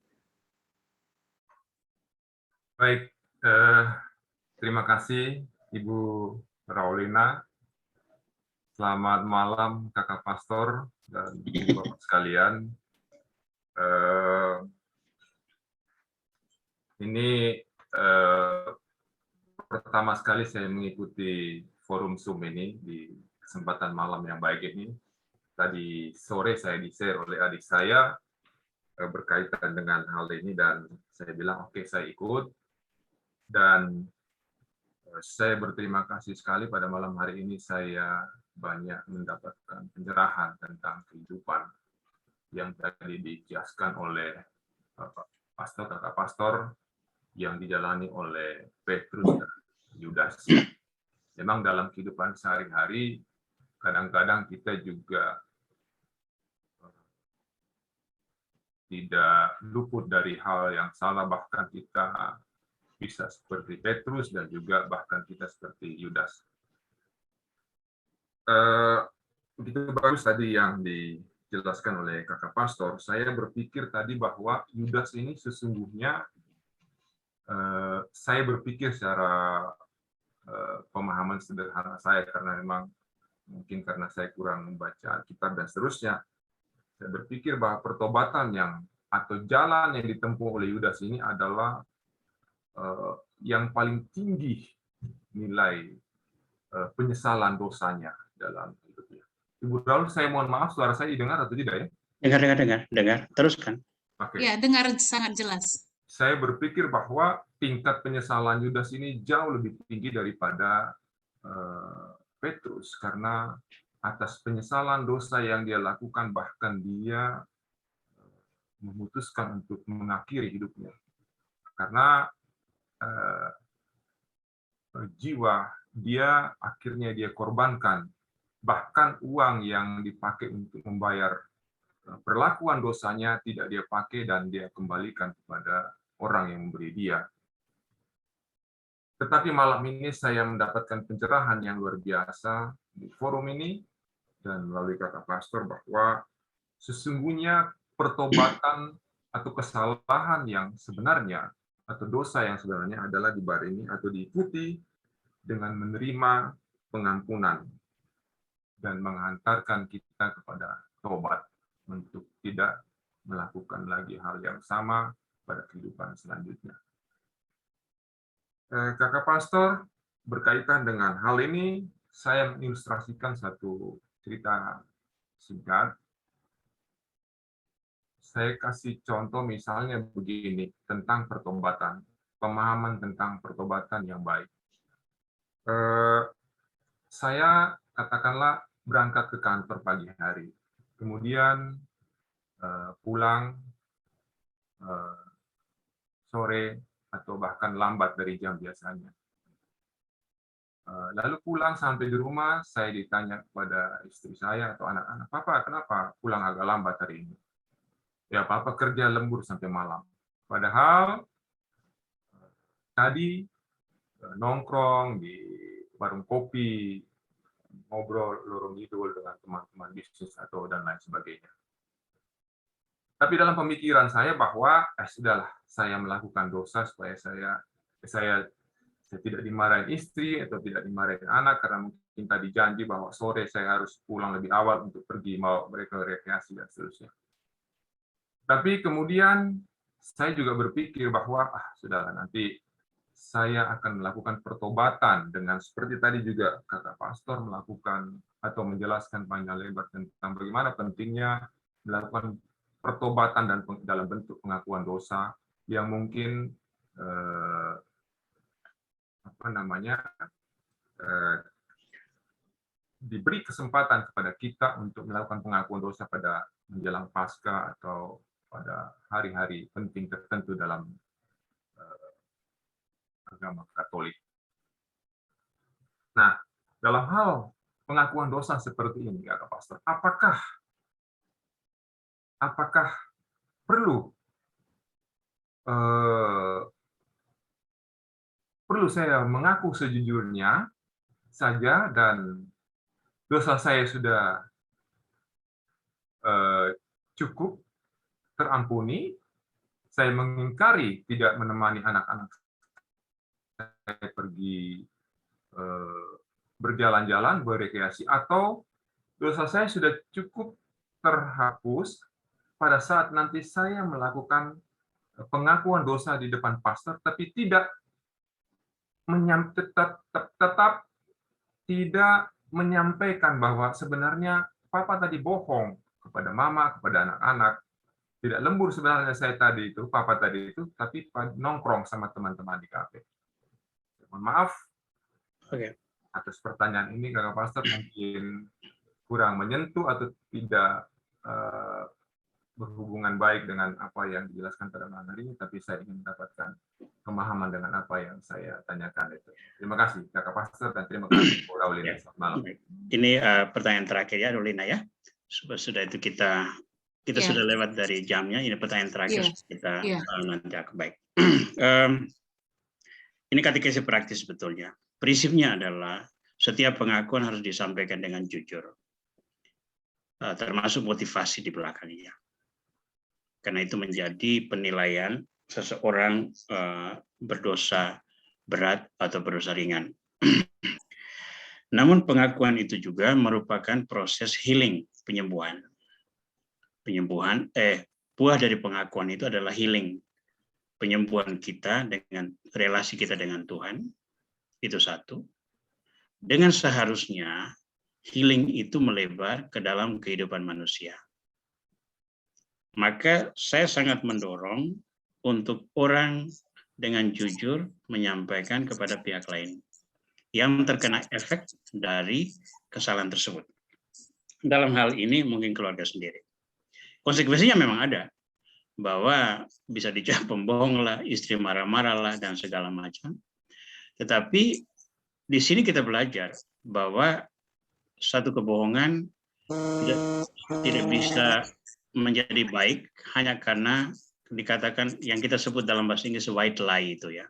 Baik, terima kasih Ibu Raulina. Selamat malam Kakak Pastor dan Bapak sekalian. Ini pertama sekali saya mengikuti forum Zoom ini di kesempatan malam yang baik ini. Tadi sore saya di-share oleh adik saya berkaitan dengan hal ini dan saya bilang oke, saya ikut. Dan saya berterima kasih sekali pada malam hari ini saya banyak mendapatkan pencerahan tentang kehidupan yang tadi dijelaskan oleh kakak pastor yang dijalani oleh Petrus dan Yudas. Memang dalam kehidupan sehari-hari kadang-kadang kita juga tidak luput dari hal yang salah, bahkan kita bisa seperti Petrus dan juga bahkan kita seperti Yudas. Begitu bagus tadi yang dijelaskan oleh kakak pastor, saya berpikir tadi bahwa Yudas ini sesungguhnya, saya berpikir secara pemahaman sederhana saya, karena memang mungkin karena saya kurang membaca Alkitab dan seterusnya, saya berpikir bahwa pertobatan atau jalan yang ditempuh oleh Yudas ini adalah yang paling tinggi nilai penyesalan dosanya dalam hidupnya. Ibu Raul, saya mohon maaf, suara saya didengar atau tidak ya? Dengar. Teruskan. Oke. Ya, dengar sangat jelas. Saya berpikir bahwa tingkat penyesalan Yudas ini jauh lebih tinggi daripada Petrus, karena atas penyesalan dosa yang dia lakukan, bahkan dia memutuskan untuk mengakhiri hidupnya. Karena jiwa dia akhirnya dia korbankan, bahkan uang yang dipakai untuk membayar perlakuan dosanya tidak dia pakai dan dia kembalikan kepada orang yang memberi dia. Tetapi malam ini saya mendapatkan pencerahan yang luar biasa di forum ini dan melalui kakak pastor bahwa sesungguhnya pertobatan atau kesalahan yang sebenarnya atau dosa yang sebenarnya adalah dibarengi atau diikuti dengan menerima pengampunan dan menghantarkan kita kepada tobat untuk tidak melakukan lagi hal yang sama pada kehidupan selanjutnya. Kakak pastor, berkaitan dengan hal ini, saya mengilustrasikan satu cerita singkat. Saya kasih contoh misalnya begini, tentang pertobatan, pemahaman tentang pertobatan yang baik. Saya katakanlah berangkat ke kantor pagi hari, kemudian pulang sore atau bahkan lambat dari jam biasanya. Lalu pulang sampai di rumah, saya ditanya kepada istri saya atau anak-anak, "Papa, kenapa pulang agak lambat hari ini?" "Ya, Papa kerja lembur sampai malam." Padahal tadi nongkrong di warung kopi, ngobrol lorong ngidul dengan teman-teman bisnis atau dan lain sebagainya. Tapi dalam pemikiran saya bahwa sudahlah, saya melakukan dosa supaya saya tidak dimarahin istri atau tidak dimarahin anak karena mungkin tadi janji bahwa sore saya harus pulang lebih awal untuk pergi mau mereka rekreasi dan seterusnya. Tapi kemudian saya juga berpikir bahwa sudahlah, nanti saya akan melakukan pertobatan dengan seperti tadi juga kakak pastor melakukan atau menjelaskan panjang lebar tentang bagaimana pentingnya melakukan pertobatan dan dalam bentuk pengakuan dosa yang mungkin diberi kesempatan kepada kita untuk melakukan pengakuan dosa pada menjelang Paskah atau pada hari-hari penting tertentu dalam agama Katolik. Nah, dalam hal pengakuan dosa seperti ini, kakak pastor, apakah perlu saya mengaku sejujurnya saja dan dosa saya sudah cukup terampuni, saya mengingkari tidak menemani anak-anak saya pergi berjalan-jalan, berrekreasi, atau dosa saya sudah cukup terhapus pada saat nanti saya melakukan pengakuan dosa di depan pastor, tapi tetap tidak menyampaikan bahwa sebenarnya papa tadi bohong kepada mama, kepada anak-anak. Tidak lembur sebenarnya saya tadi itu, papa tadi itu, tapi nongkrong sama teman-teman di kafe. Mohon maaf atas pertanyaan ini, kakak pastor mungkin kurang menyentuh atau tidak berhubungan baik dengan apa yang dijelaskan pada malam hari ini, tapi saya ingin mendapatkan pemahaman dengan apa yang saya tanyakan itu. Terima kasih kakak pastor dan terima kasih Bu Raulina. Selamat malam. Ini pertanyaan terakhir ya, Raulina ya. Sudah itu kita sudah lewat dari jamnya. Ini pertanyaan terakhir kita nanti akan baik. Ini katekesi praktis sebetulnya. Prinsipnya adalah setiap pengakuan harus disampaikan dengan jujur, termasuk motivasi di belakangnya. Karena itu menjadi penilaian seseorang berdosa berat atau berdosa ringan. Namun pengakuan itu juga merupakan proses healing, penyembuhan. Buah dari pengakuan itu adalah healing, penyembuhan kita dengan relasi kita dengan Tuhan, itu satu. dengan seharusnya healing itu melebar ke dalam kehidupan manusia. Maka saya sangat mendorong untuk orang dengan jujur menyampaikan kepada pihak lain yang terkena efek dari kesalahan tersebut. Dalam hal ini mungkin keluarga sendiri. Konsekuensinya memang ada, bahwa bisa dicap pembohong lah, istri marah-marah lah, dan segala macam. Tetapi di sini kita belajar bahwa satu kebohongan tidak bisa menjadi baik hanya karena dikatakan yang kita sebut dalam bahasa Inggris white lie itu ya.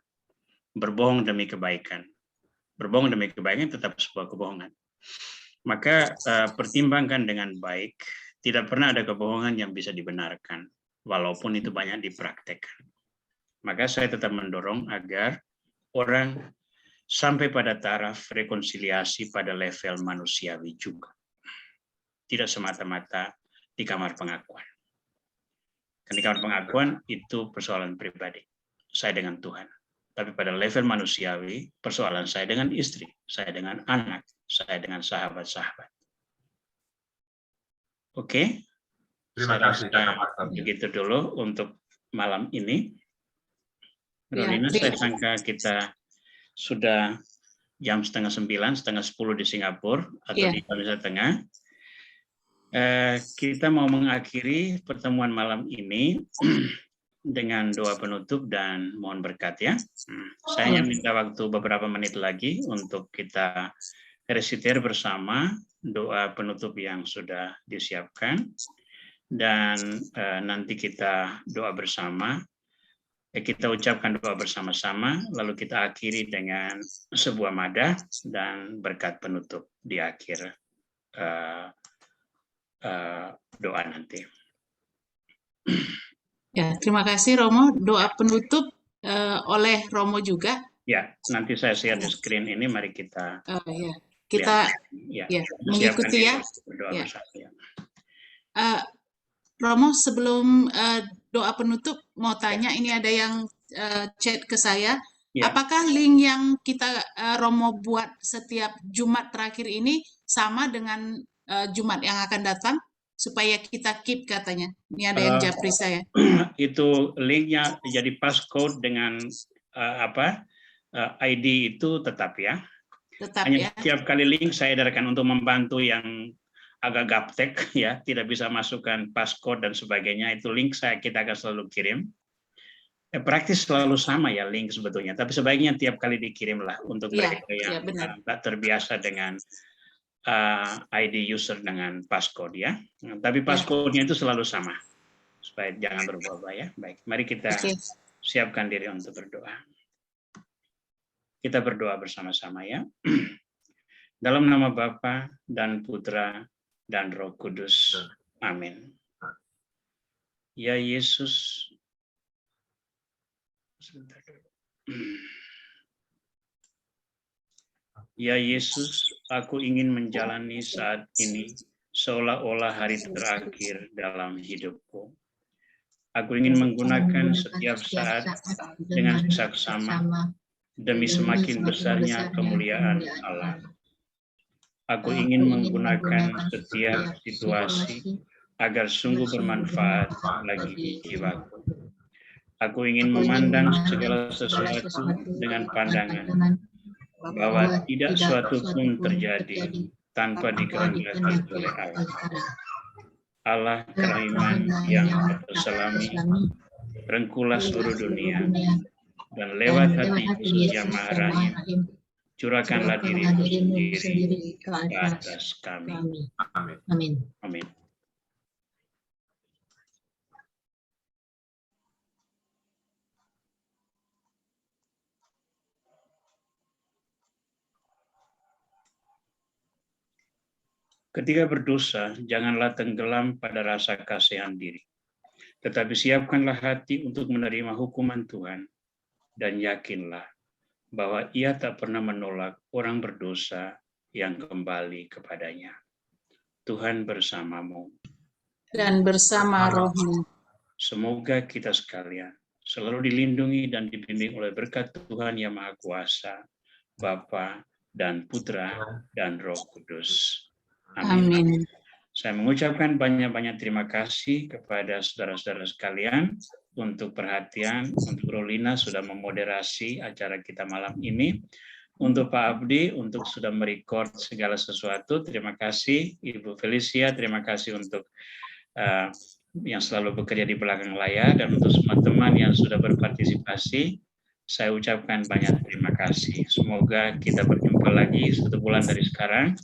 Berbohong demi kebaikan. Berbohong demi kebaikan tetap sebuah kebohongan. Maka pertimbangkan dengan baik, tidak pernah ada kebohongan yang bisa dibenarkan, walaupun itu banyak dipraktekkan. Maka saya tetap mendorong agar orang sampai pada taraf rekonsiliasi pada level manusiawi juga. Tidak semata-mata di kamar pengakuan. Di kamar pengakuan itu persoalan pribadi, saya dengan Tuhan. Tapi pada level manusiawi, persoalan saya dengan istri, saya dengan anak, saya dengan sahabat-sahabat. Oke? Terima kasih, Kak. Begitu dulu untuk malam ini. Ya, Rolina, saya sangka kita sudah jam 8:30, 8:30 di Singapura atau di Indonesia Tengah. Kita mau mengakhiri pertemuan malam ini dengan doa penutup dan mohon berkat ya. Saya hanya minta waktu beberapa menit lagi untuk kita resiter bersama doa penutup yang sudah disiapkan. Dan nanti kita doa bersama, kita ucapkan doa bersama-sama, lalu kita akhiri dengan sebuah madah dan berkat penutup di akhir doa nanti. Ya, terima kasih Romo. Doa penutup oleh Romo juga. Ya, nanti saya share di screen ini. Mari kita kita mengikuti ya. Berdoa bersama, ya. Romo, sebelum doa penutup mau tanya, ini ada yang chat ke saya. Ya. Apakah link yang kita Romo buat setiap Jumat terakhir ini sama dengan Jumat yang akan datang? Supaya kita keep katanya. Ini ada yang japri saya. Itu linknya jadi passcode dengan ID itu tetap ya. Tetap hanya ya. Tiap kali link saya edarkan untuk membantu yang agak gaptek ya, tidak bisa masukkan passcode dan sebagainya. Itu link kita akan selalu kirim. Praktis selalu sama ya link sebetulnya, tapi sebaiknya tiap kali dikirimlah untuk mereka yang tak terbiasa dengan ID user dengan passcode ya. Tapi passcode-nya itu selalu sama. Supaya jangan berubah-ubah ya. Baik, mari kita siapkan diri untuk berdoa. Kita berdoa bersama-sama ya. Dalam nama Bapa dan Putra dan Roh Kudus. Amin. Ya Yesus. Sebentar dulu. Ya Yesus, aku ingin menjalani saat ini seolah-olah hari terakhir dalam hidupku. Aku ingin menggunakan setiap saat dengan saksama demi semakin besarnya kemuliaan Allah. Aku ingin menggunakan setiap situasi agar sungguh bermanfaat bagi jiwaku. Aku ingin memandang segala sesuatu dengan pandangan bahwa tidak suatu pun terjadi tanpa dikehendaki oleh Allah. Allah kerahiman yang berselami, rengkuhlah seluruh dunia, dan lewat hati Yesus yang Maha Rahim, curahkanlah dirimu sendiri ke atas kami. Amin. Amin. Ketika berdosa, janganlah tenggelam pada rasa kasihan diri. Tetapi siapkanlah hati untuk menerima hukuman Tuhan. Dan yakinlah bahwa Ia tak pernah menolak orang berdosa yang kembali kepadanya. Tuhan bersamamu. Dan bersama rohmu. Semoga kita sekalian selalu dilindungi dan dibimbing oleh berkat Tuhan Yang Maha Kuasa, Bapa dan Putra, dan Roh Kudus. Amin. Amin. Saya mengucapkan banyak-banyak terima kasih kepada saudara-saudara sekalian untuk perhatian, untuk Rolina sudah memoderasi acara kita malam ini. Untuk Pak Abdi, untuk sudah merecord segala sesuatu. Terima kasih. Ibu Felicia, terima kasih untuk yang selalu bekerja di belakang layar. Dan untuk semua teman yang sudah berpartisipasi, saya ucapkan banyak terima kasih. Semoga kita berjumpa lagi 1 bulan dari sekarang.